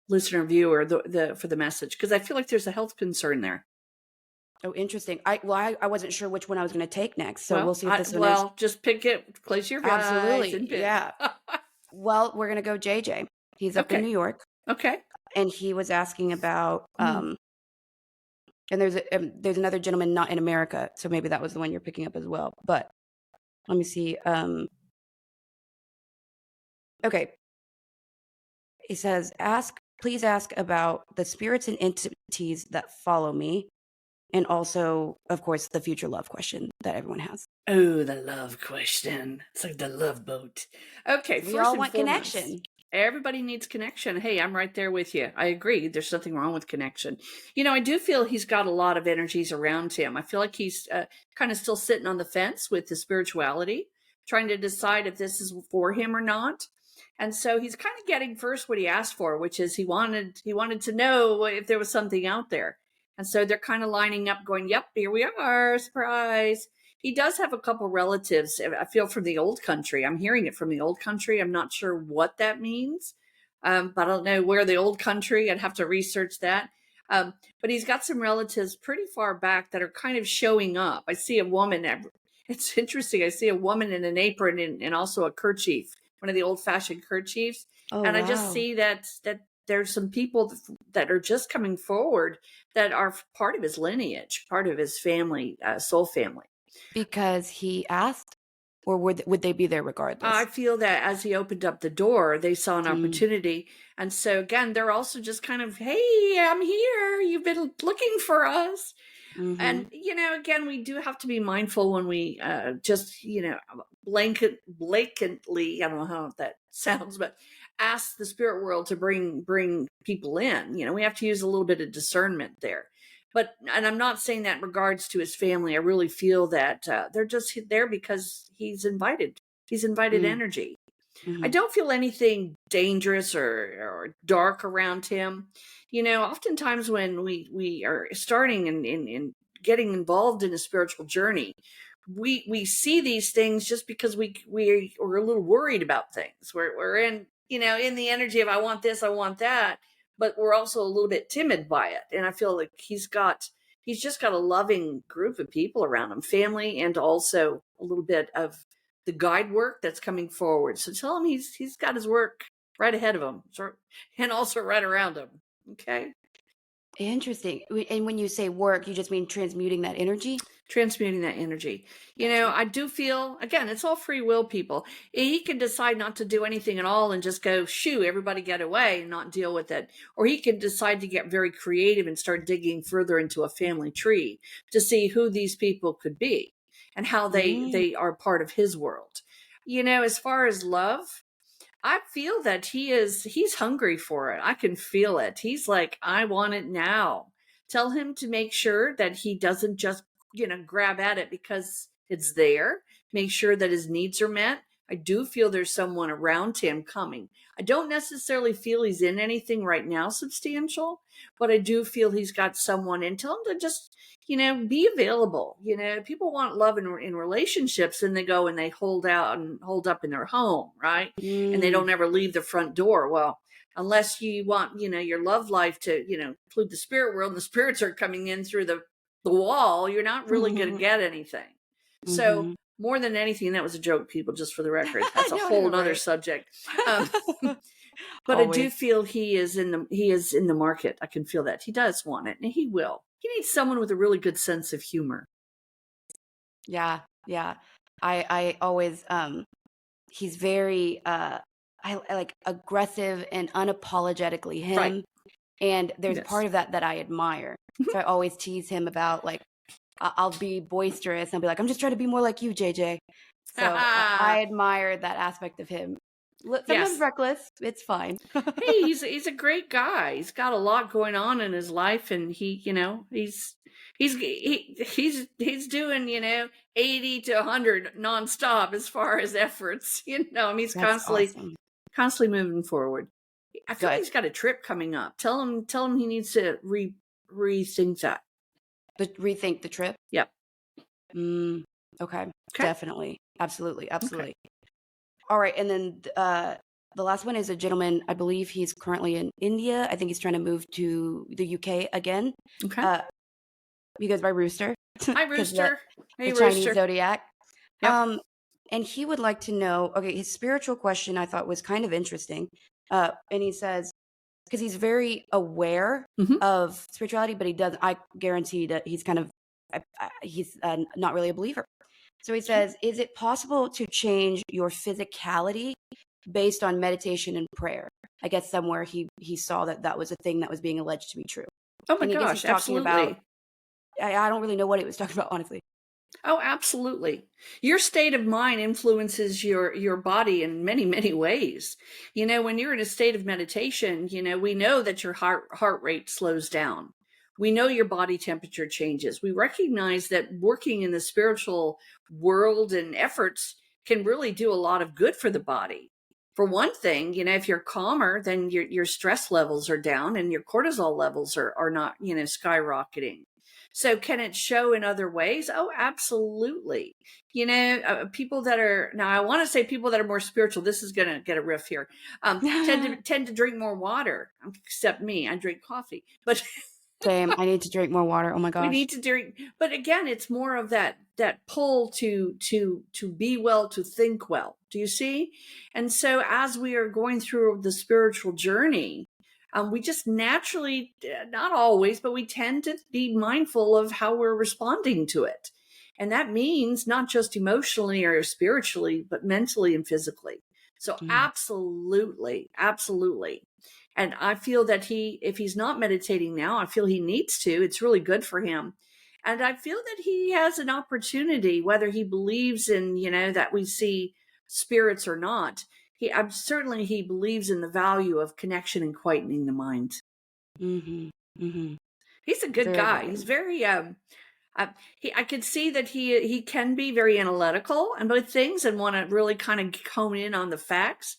listener viewer for the message, because I feel like there's a health concern there. Oh, interesting. I wasn't sure which one I was going to take next, so we'll see if this one is. Well, just pick it. Close your eyes. Absolutely. And pick. Yeah. Well, we're going to go JJ. He's up in New York. Okay. And he was asking about and there's another gentleman not in America, so maybe that was the one you're picking up as well. But let me see. Okay. He says, please ask about the spirits and entities that follow me, and also, of course, the future love question that everyone has. Oh, the love question. It's like the love boat. Okay, we all want connection. Everybody needs connection. Hey, I'm right there with you. I agree. There's nothing wrong with connection. I do feel he's got a lot of energies around him. I feel like he's kind of still sitting on the fence with the spirituality, trying to decide if this is for him or not. And so he's kind of getting first what he asked for, which is he wanted to know if there was something out there. And so they're kind of lining up going, yep, here we are, surprise. He does have a couple relatives, I feel, from the old country. I'm hearing it from the old country. I'm not sure what that means, but I don't know where the old country. I'd have to research that. But he's got some relatives pretty far back that are kind of showing up. I see a woman. It's interesting. I see a woman in an apron and also a kerchief, one of the old-fashioned kerchiefs. Oh, and wow. I just see that there's some people that are just coming forward that are part of his lineage, part of his family, soul family. Because he asked, or would they be there regardless? I feel that as he opened up the door, they saw an opportunity. And so again, they're also just kind of, hey, I'm here. You've been looking for us. Mm-hmm. And, again, we do have to be mindful when we just, blatantly, I don't know how that sounds, but ask the spirit world to bring people in. We have to use a little bit of discernment there. And I'm not saying that in regards to his family. I really feel that they're just there because he's invited. He's invited energy. Mm-hmm. I don't feel anything dangerous or dark around him. Oftentimes when we are starting and getting involved in a spiritual journey, we see these things just because we're a little worried about things. We're in the energy of I want this, I want that. But we're also a little bit timid by it. And I feel like he's just got a loving group of people around him, family, and also a little bit of the guide work that's coming forward. So tell him he's got his work right ahead of him and also right around him. Okay. Interesting. And when you say work, you just mean transmuting that energy? Transmuting that energy. I do feel, again, it's all free will, people. He can decide not to do anything at all and just go, shoo, everybody get away and not deal with it. Or he can decide to get very creative and start digging further into a family tree to see who these people could be and how they are part of his world. as far as love, I feel that he's hungry for it. I can feel it. He's like, I want it now. Tell him to make sure that he doesn't just, grab at it because it's there. Make sure that his needs are met. I do feel there's someone around him coming. I don't necessarily feel he's in anything right now substantial, but I do feel he's got someone, and tell him to just, be available. People want love in relationships, and they go and they hold out and hold up in their home, right? And they don't ever leave the front door. Well, unless you want, your love life to, include the spirit world, and the spirits are coming in through the wall, you're not really going to get anything. So more than anything, that was a joke, people, just for the record. That's a whole nother subject. But I do feel he is in the market. I can feel that. He does want it, and he will. He needs someone with a really good sense of humor. Yeah. I always he's very I like aggressive and unapologetically him. Right. And there's part of that I admire. So I always tease him about, like, I'll be boisterous and I'll be like, I'm just trying to be more like you, JJ. So I admire that aspect of him. Sometimes reckless. It's fine. Hey, he's a great guy. He's got a lot going on in his life, and he's doing 80 to 100 nonstop as far as efforts. He's constantly moving forward. I feel like he's got a trip coming up. Tell him he needs to rethink that. Rethink the trip. Yep. Okay. Definitely. Absolutely. Okay. All right. And then the last one is a gentleman. I believe he's currently in India. I think he's trying to move to the UK again. Okay. He goes by Rooster. Hi, Rooster. Hey, the Chinese zodiac. Yep. And he would like to know, okay, his spiritual question I thought was kind of interesting. And he says, because he's very aware of spirituality, but he doesn't, I guarantee that he's kind of, he's not really a believer. So he says, is it possible to change your physicality based on meditation and prayer? I guess somewhere he saw that was a thing that was being alleged to be true. Oh my gosh, absolutely. I don't really know what he was talking about, honestly. Oh, absolutely. Your state of mind influences your body in many, many ways. When you're in a state of meditation, we know that your heart rate slows down. We know your body temperature changes. We recognize that working in the spiritual world and efforts can really do a lot of good for the body. For one thing, if you're calmer, then your stress levels are down and your cortisol levels are not, skyrocketing. So can it show in other ways? Oh, absolutely. People that are, now I want to say people that are more spiritual, this is going to get a riff here, tend to drink more water, except me. I drink coffee, but same. I need to drink more water. Oh my gosh. We need to drink, but again, it's more of that pull to be well, to think well. Do you see? And so as we are going through the spiritual journey, we just naturally, not always, but we tend to be mindful of how we're responding to it. And that means not just emotionally or spiritually, but mentally and physically. So absolutely. And I feel that if he's not meditating now, I feel he needs to. It's really good for him. And I feel that he has an opportunity, whether he believes in, that we see spirits or not. Certainly he believes in the value of connection and quietening the mind. He's a good guy. He's very, I could see that he can be very analytical about things and want to really kind of hone in on the facts.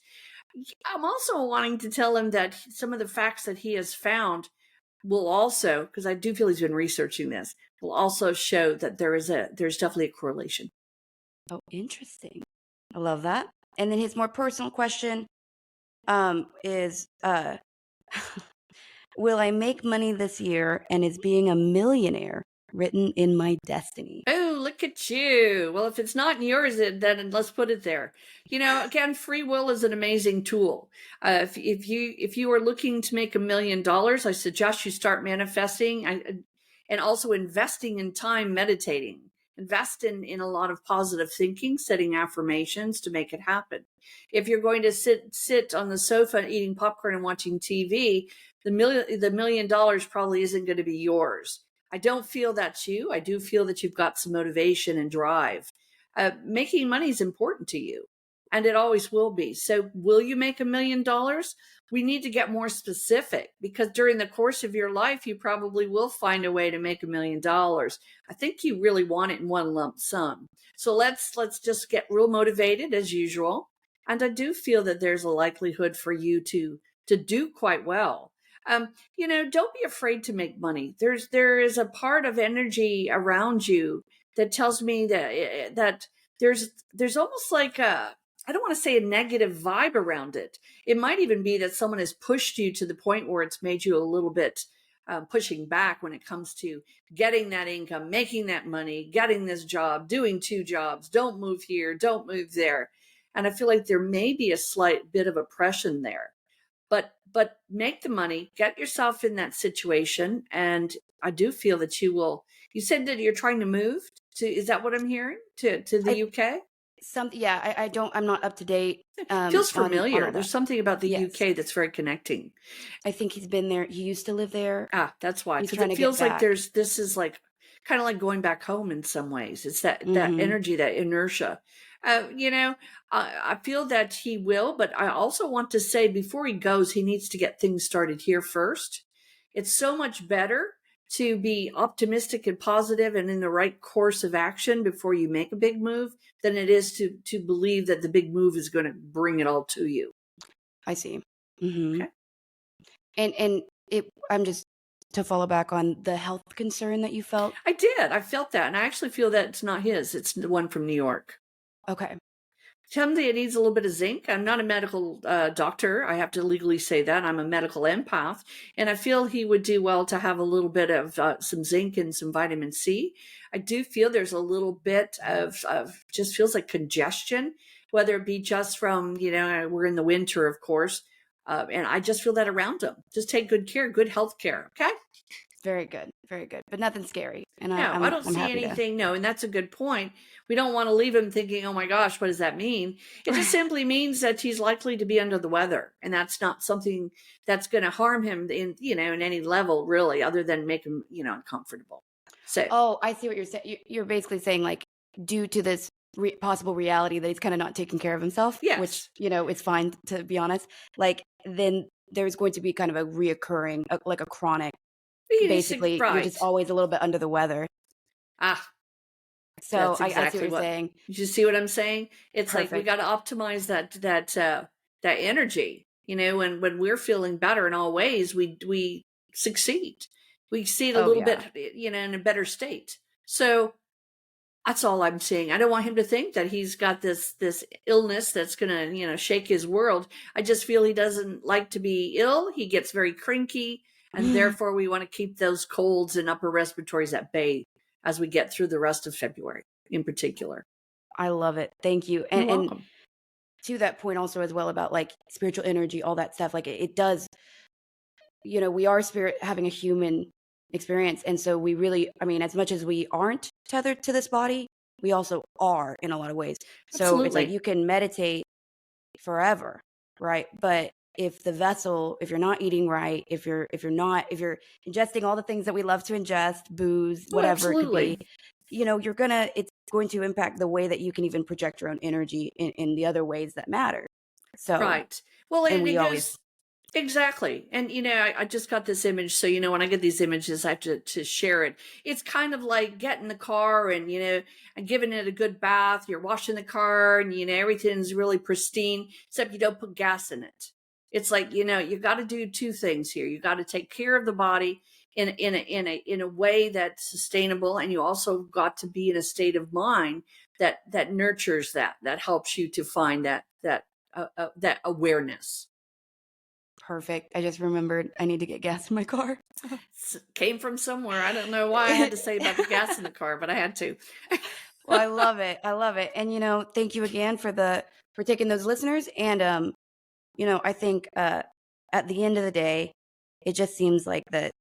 I'm also wanting to tell him that some of the facts that he has found will also, because I do feel he's been researching this, will also show that there's definitely a correlation. Oh, interesting. I love that. And then his more personal question is, will I make money this year, and is being a millionaire written in my destiny? Oh, look at you. Well, if it's not in yours, then let's put it there. Again, free will is an amazing tool. If you are looking to make $1 million, I suggest you start manifesting and also investing in time meditating. Invest in a lot of positive thinking, setting affirmations to make it happen. If you're going to sit on the sofa eating popcorn and watching TV, the $1 million probably isn't going to be yours. I don't feel that's you. I do feel that you've got some motivation and drive. Making money is important to you. and it always will be. So will you make $1 million? We need to get more specific, because during the course of your life, you probably will find a way to make $1 million. I think you really want it in one lump sum. So let's just get real motivated as usual. And I do feel that there's a likelihood for you to do quite well. Don't be afraid to make money. There is a part of energy around you that tells me that there's almost like I don't want to say a negative vibe around it. It might even be that someone has pushed you to the point where it's made you a little bit pushing back when it comes to getting that income, making that money, getting this job, doing 2 jobs, don't move here, don't move there. And I feel like there may be a slight bit of oppression there. But make the money, get yourself in that situation, and I do feel that you will. You said that you're trying to move to, is that what I'm hearing? To the UK? I'm not up to date. Feels on familiar. all There's that. something about the Yes. UK that's very connecting. I think he's been there. He used to live there. That's why. He's Because trying it to get feels like back. this is like kind of like going back home in some ways. It's that Mhm. energy, that inertia. I feel that he will, but I also want to say before he goes, he needs to get things started here first. It's so much better to be optimistic and positive and in the right course of action before you make a big move than it is to believe that the big move is going to bring it all to you. I see. Mhm. Okay. And I'm just to follow back on the health concern that you felt. I did. I felt that. And I actually feel that it's not his. It's the one from New York. Okay. Somebody, it needs a little bit of zinc. I'm not a medical doctor. I have to legally say that. I'm a medical empath. And I feel he would do well to have a little bit of some zinc and some vitamin C. I do feel there's a little bit of just feels like congestion, whether it be just from, we're in the winter, of course. And I just feel that around him. Just take good care, good health care. Okay. Very good. Very good. But nothing scary. And No, I don't I'm see happy anything. No, and that's a good point. We don't want to leave him thinking, oh my gosh, what does that mean? It just simply means that he's likely to be under the weather. And that's not something that's going to harm him in any level, really, other than make him, uncomfortable. So, Oh, I see what you're saying. You're basically saying, like, due to this possible reality that he's kind of not taking care of himself, which, yes. it's fine, to be honest. Like, then there's going to be kind of a reoccurring, like a chronic, basically, you're just Right. always a little bit under the weather. Ah, So that's I see what exactly you're what. saying. You see what I'm saying? It's like we Perfect. got to optimize that energy. When we're feeling better in all ways, we succeed. We see it a Oh, little yeah. bit, in a better state. So that's all I'm saying. I don't want him to think that he's got this illness that's gonna, shake his world. I just feel he doesn't like to be ill. He gets very cranky, and therefore we want to keep those colds and upper respiratories at bay as we get through the rest of February in particular. I love it. Thank you. You're And welcome. to that point also as well about, like, spiritual energy, all that stuff, like, it does, we are spirit having a human experience. And so we really, I mean, as much as we aren't tethered to this body, we also are in a lot of ways. So it's like Absolutely. you can meditate forever, right? But if the vessel, if you're not eating right, if you're ingesting all the things that we love to ingest, booze, Oh, whatever it could be, absolutely. it's going to impact the way that you can even project your own energy in the other ways that matter. So, Right. Well, and and we it always, goes exactly. And I just got this image. So, when I get these images, I have to share it. It's kind of like getting the car and giving it a good bath. You're washing the car and, everything's really pristine, except you don't put gas in it. It's like, you got to do 2 things here. You got to take care of the body in a way that's sustainable. And you also got to be in a state of mind that nurtures that helps you to find that awareness. perfect. I just remembered I need to get gas in my car. Came from somewhere. I don't know why I had to say about the gas in the car, but I had to. Well, I love it. I love it. And thank you again for taking those listeners. And I think at the end of the day, it just seems like that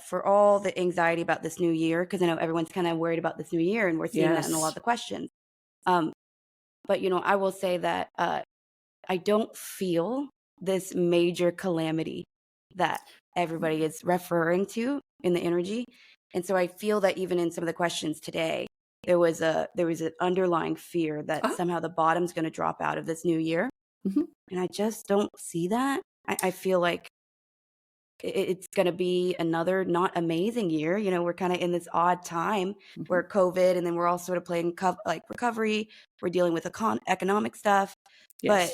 for all the anxiety about this new year, because I know everyone's kind of worried about this new year, and we're seeing that in a lot of Yes. the questions. But I will say that I don't feel this major calamity that everybody is referring to in the energy. And so I feel that even in some of the questions today, there was an underlying fear that Uh-huh. somehow the bottom's going to drop out of this new year, Mhm. and I just don't see that. I feel like it's going to be another not amazing year. We're kind of in this odd time Mhm. where COVID, and then we're all sort of playing like recovery. We're dealing with economic stuff, but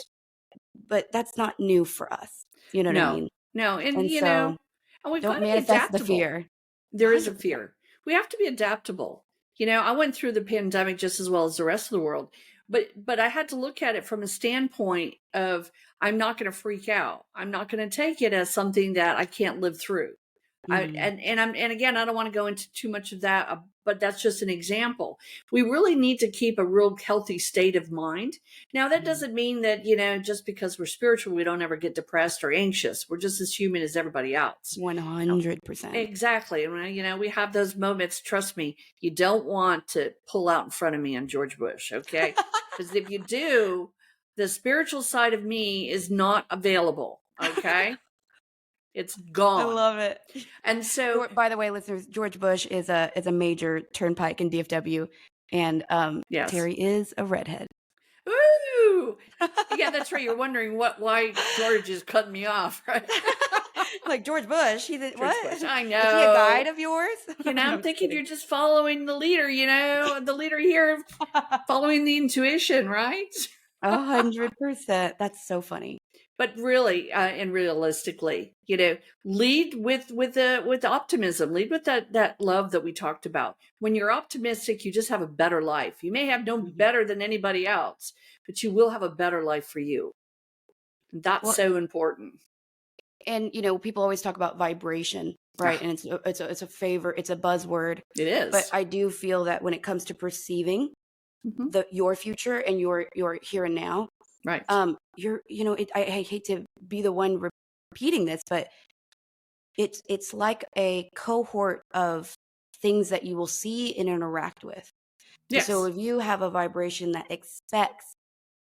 Yes. that's not new for us. You know what I No. mean? No, and, And so and we've don't gotta be manifest the adaptable. fear. There is a 100%. fear. We have to be adaptable. I went through the pandemic just as well as the rest of the world, but I had to look at it from a standpoint of I'm not going to freak out. I'm not going to take it as something that I can't live through. Mhm. And again, I don't want to go into too much of that, but that's just an example. We really need to keep a real healthy state of mind. Now, that Mhm. doesn't mean that just because we're spiritual, we don't ever get depressed or anxious. We're just as human as everybody else. 100%. Exactly. And we have those moments. Trust me, you don't want to pull out in front of me on George Bush, okay? Because if you do, the spiritual side of me is not available, okay? It's I gone. love it. And so, By the way, listeners, George Bush is a major turnpike in DFW, and yes. Terry is a redhead. Ooh, yeah, that's right. You're wondering why George is cutting me off, right? Like George Bush, George Bush. what? I Is he a guide know. of yours? No, I'm I'm just thinking kidding. you're just following the leader, the leader here, following the intuition, right? 100%. That's so funny. But really, and realistically, lead with optimism. Lead with that love that we talked about. When you're optimistic, you just have a better life. You may have no Mhm. better than anybody else, but you will have a better life for you. And that's Well, so important. and people always talk about vibration, right? Ah, And it's a favor, it's a buzzword, it but is. I do feel that when it comes to perceiving Mhm. your future and your here and now, Right. I hate to be the one repeating this, but it's like a cohort of things that you will see and interact with. And so Yes. if you have a vibration that expects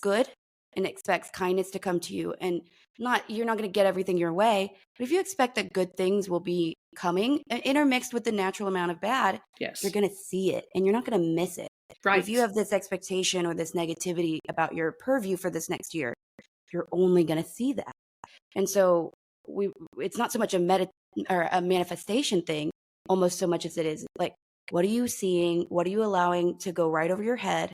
good and expects kindness to come to you, and you're not going to get everything your way, but if you expect that good things will be coming intermixed with the natural amount of bad, you're Yes. going to see it and you're not going to miss it. But if you Right. have this expectation or this negativity about your purview for this next year, you're only going to see that. And so it's not so much or a manifestation thing, almost so much as it is like, what are you seeing? What are you allowing to go right over your head?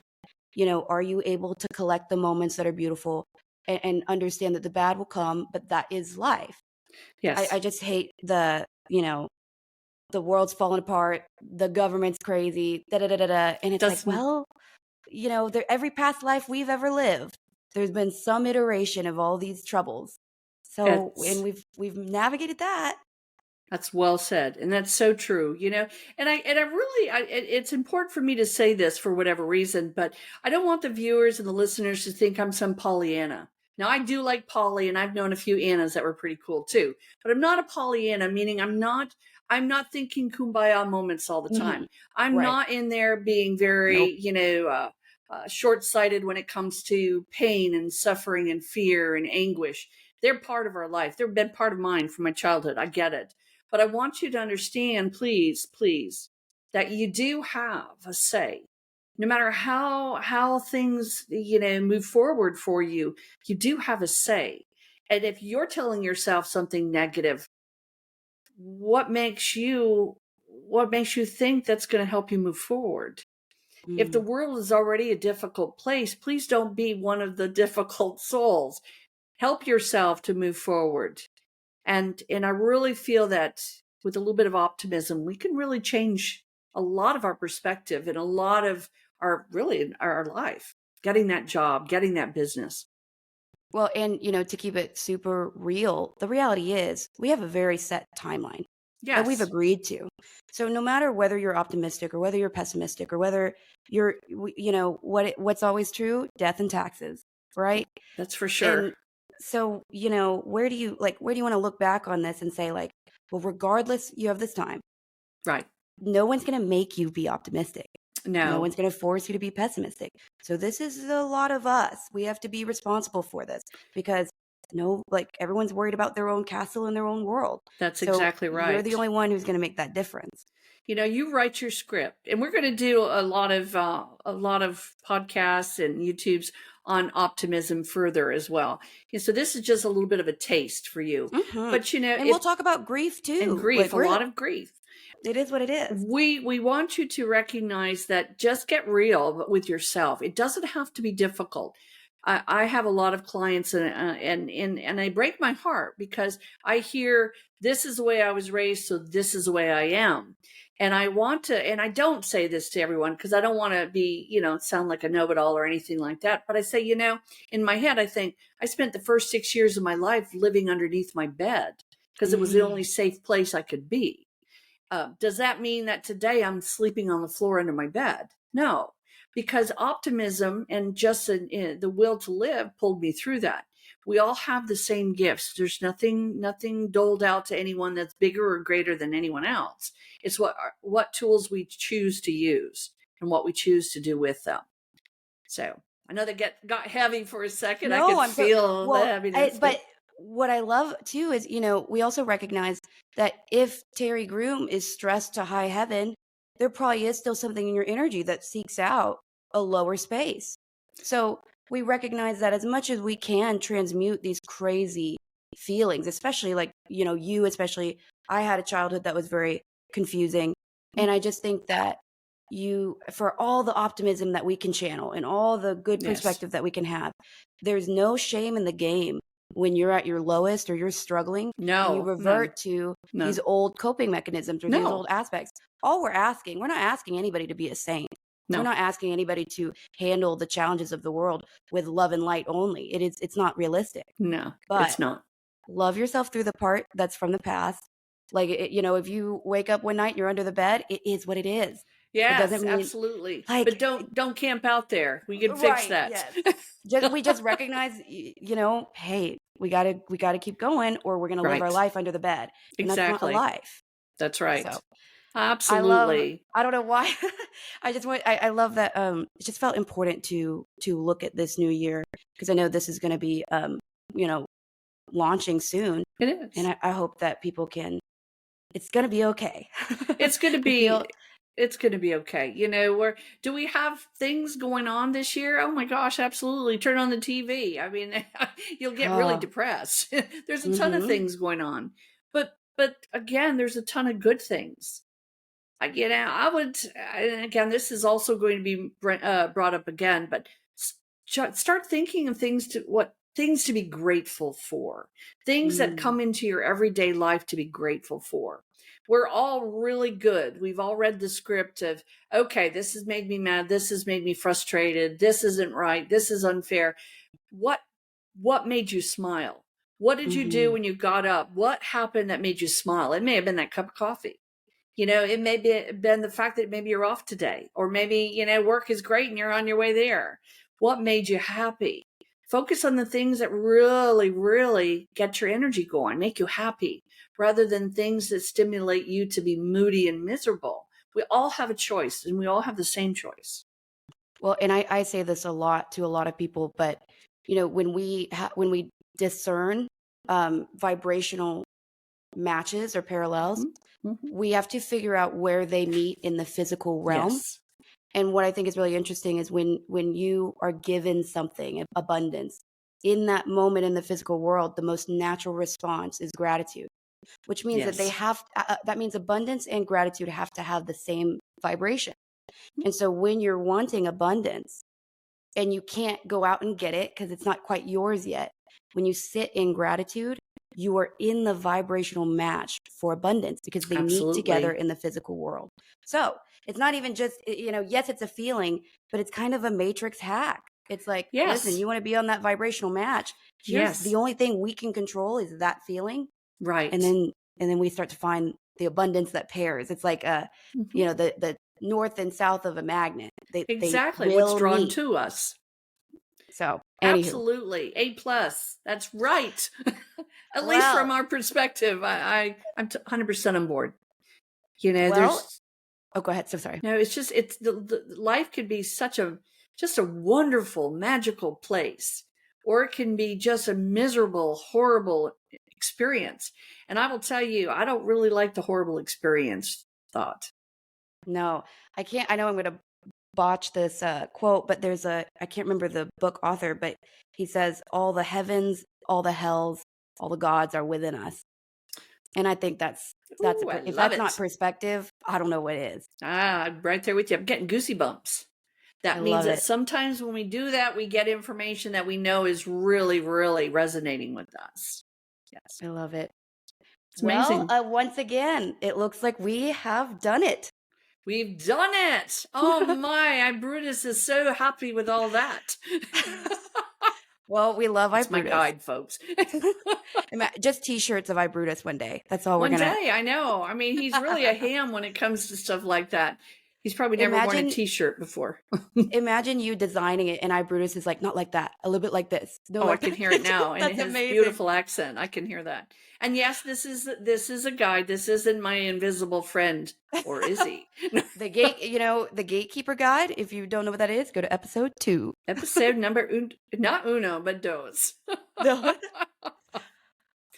Are you able to collect the moments that are beautiful and understand that the bad will come, but that is life. I Yes. just hate the world's falling apart, the government's crazy, da da da da da. And it's like, Doesn't well, every past life we've ever lived, there's been some iteration of all these troubles. So, and it's we've navigated that. That's well said, and that's so true. And I really, it's important for me to say this for whatever reason, but I don't want the viewers and the listeners to think I'm some Pollyanna. Now, I do like Polly, and I've known a few Annas that were pretty cool too. But I'm not a Pollyanna, meaning I'm not thinking kumbaya moments all the Hmm. time. I'm Right. not in there being Nope. very, short-sighted when it comes to pain and suffering and fear and anguish. They're part of our life. They've been part of mine from my childhood. I get it. But I want you to understand, please, please, that you do have a say. No matter how things, move forward for you, you do have a say. And if you're telling yourself something negative, what makes you think that's going to help you move forward? If the Mm. world is already a difficult place, please don't be one of the difficult souls. Help yourself to move forward. And I really feel that with a little bit of optimism, we can really change a lot of our perspective and a lot of our life, getting that job, getting that business. Well, and to keep it super real, the reality is we have a very set timeline that we've Yes, agreed to. So no matter whether you're optimistic or whether you're pessimistic or whether what's always true, death and taxes, right? that's for sure. And so, where do you want to look back on this and say like, well, regardless, you have this time. Right. No one's going to make you be optimistic. No No, one's going to force you to be pessimistic. So this is a lot of us. We have to be responsible for this because everyone's worried about their own castle and their own world. that's So exactly you're the right. only one who's going to make that difference. You write your script, and we're going to do a lot of podcasts and YouTubes on optimism further as well. So this is just a little bit of a taste for you, but And we'll talk about grief and too. grief, a lot of grief. It is what it is. We want you to recognize that just get real with yourself. It doesn't have to be difficult. I have a lot of clients, and I break my heart because I hear, this is the way I was raised, so this is the way I am. And I want to, and I don't say this to everyone because I don't want to be, sound like a know-it-all or anything like that. But I say, in my head, I think I spent the first 6 years of my life living underneath my bed because it was the only safe place I could be. Does that mean that today I'm sleeping on the floor under my bed? No, because optimism and just the will to live pulled me through that. We all have the same gifts. There's nothing doled out to anyone that's bigger or greater than anyone else. It's what tools we choose to use and what we choose to do with them. So I know that got heavy for a second. No, I could feel the heaviness. But what I love too is, we also recognize that if Terri Groom is stressed to high heaven, there probably is still something in your energy that seeks out a lower space. So we recognize that as much as we can transmute these crazy feelings, especially like, especially I had a childhood that was very confusing. And I just think that for all the optimism that we can channel and all the good perspective that we can have, there's no shame in the game when you're at your lowest or you're struggling. No, and you revert to these old coping mechanisms or these old aspects. All we're not asking anybody to be a saint. We're not asking anybody to handle the challenges of the world with love and light only. It's not realistic. No, but it's not. Love yourself through the part that's from the past. Like, if you wake up one night and you're under the bed, it is what it is. Yes, it doesn't mean, absolutely. But don't camp out there. We can fix that. Yes. We just recognize, hey, we gotta keep going, or we're gonna live our life under the bed. And exactly. That's not a life. That's right. So, absolutely. I don't know why. I love that. It just felt important to look at this new year because I know this is going to be, launching soon. It is. And I hope that people it's going to be okay. It's going to be, it's going to be okay. Do we have things going on this year? Oh my gosh, absolutely. Turn on the TV. I mean, you'll get really depressed. There's a ton of things going on, but again, there's a ton of good things. I would, and again, this is also going to be brought up again, but start thinking of things to be grateful for, things that come into your everyday life to be grateful for. We're all really good. We've all read the script of, okay, this has made me mad. This has made me frustrated. This isn't right. This is unfair. What made you smile? What did you do when you got up? What happened that made you smile? It may have been that cup of coffee. It may been the fact that maybe you're off today, or maybe, work is great and you're on your way there. What made you happy? Focus on the things that really, really get your energy going, make you happy, rather than things that stimulate you to be moody and miserable. We all have a choice, and we all have the same choice. Well, and I say this a lot to a lot of people, but, when we discern vibrational matches or parallels, we have to figure out where they meet in the physical realm. Yes. And what I think is really interesting is when you are given something, abundance, in that moment in the physical world, the most natural response is gratitude, which means that they have, that means abundance and gratitude have to have the same vibration. And so when you're wanting abundance and you can't go out and get it because it's not quite yours yet, when you sit in gratitude, you are in the vibrational match for abundance because they meet together in the physical world. So it's not even just, yes, it's a feeling, but it's kind of a matrix hack. It's like, listen, you want to be on that vibrational match. Here's the only thing we can control is that feeling. Right. And then we start to find the abundance that pairs. It's like, the north and south of a magnet. Exactly. They What's drawn meet. to us. So absolutely. A+. That's right. At least from our perspective, I'm 100% on board. There's. Oh, go ahead. So sorry. No, it's just, the life could be just a wonderful, magical place, or it can be just a miserable, horrible experience. And I will tell you, I don't really like the horrible experience thought. No, I can't. I know I'm going to botch this quote, but I can't remember the book author, but he says, all the heavens, all the hells, all the gods are within us. And I think Ooh, I if love that's not it. perspective, I don't know what is. I'm right there with you. I'm getting goosey bumps. I That means love that it. sometimes when we do that, we get information that we know is really, really resonating with us. Yes. I love it. It's Well, amazing. once again, it looks like we have done it. We've done it. Oh my, Brutus is so happy with all that. Well, we love It's my Brutus. guide, folks. Just t-shirts of Brutus one day. That's all we're One gonna. day, I know. I mean, he's really a ham when it comes to stuff like that. He's probably never worn a t-shirt before. Imagine you designing it, and Brutus is like, not like that, a little bit like this. No, Oh, like I can that. hear it now, and That's his amazing. beautiful accent. I can hear that. And yes, this is a guide. This isn't my invisible friend, or is he? The gatekeeper guide. If you don't know what that is, go to episode 2. Episode number not uno, but dos.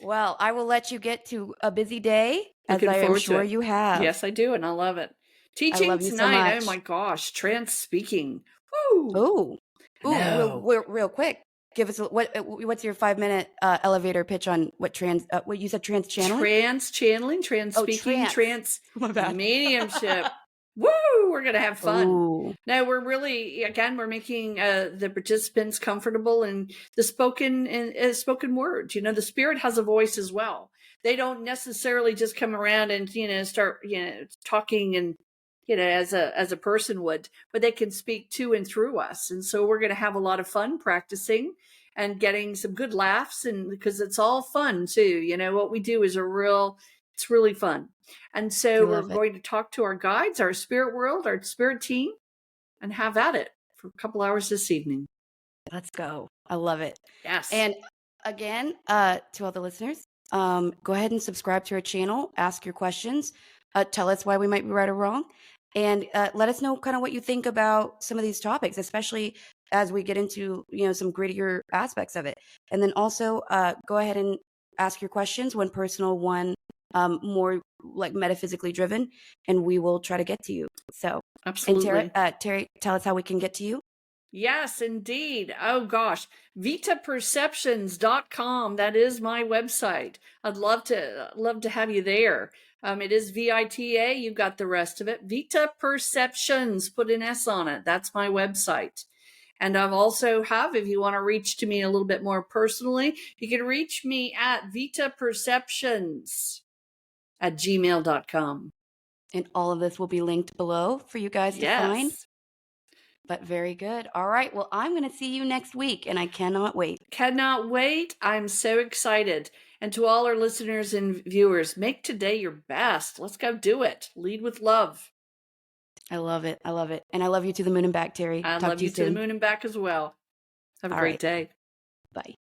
Well, I will let you get to a busy day, as Looking I am forward to sure it. you have. Yes, I do, and I love it. I Teaching love you so tonight. Oh much. my gosh, trance speaking. Woo! Real quick. Give us what's your 5-minute elevator pitch on what you said, trance channeling? Trance channeling, trance speaking, trance My bad. mediumship. Woo! We're gonna have fun. Ooh. Now we're really, again, we're making the participants comfortable in the spoken word. You know, the spirit has a voice as well. They don't necessarily just come around and start talking and as a person would, but they can speak to and through us. And so we're going to have a lot of fun practicing and getting some good laughs, and because it's all fun too. What we do is it's really fun. And so we're going to talk to our guides, our spirit world, our spirit team, and have at it for a couple hours this evening. Let's go. I love it. Yes. And again, to all the listeners, go ahead and subscribe to our channel, ask your questions, tell us why we might be right or wrong, and let us know kind of what you think about some of these topics, especially as we get into some grittier aspects of it. And then also go ahead and ask your questions, one personal, one more like metaphysically driven, and we will try to get to you. So absolutely. And Terri, tell us how we can get to you. Yes, indeed. Oh gosh, vitaperceptions.com. That is my website. I'd love to have you there. It is VITA. You've got the rest of it. Vita Perceptions. Put an S on it. That's my website. And I've also if you want to reach to me a little bit more personally, you can reach me at vitaperceptions@gmail.com. And all of this will be linked below for you guys to find. But very good. All right. Well, I'm going to see you next week, and I cannot wait. Cannot wait. I'm so excited. And to all our listeners and viewers, make today your best. Let's go do it. Lead with love. I love it. I love it. And I love you to the moon and back, Terri. I love you to the moon and back as well. Have a great day. Bye.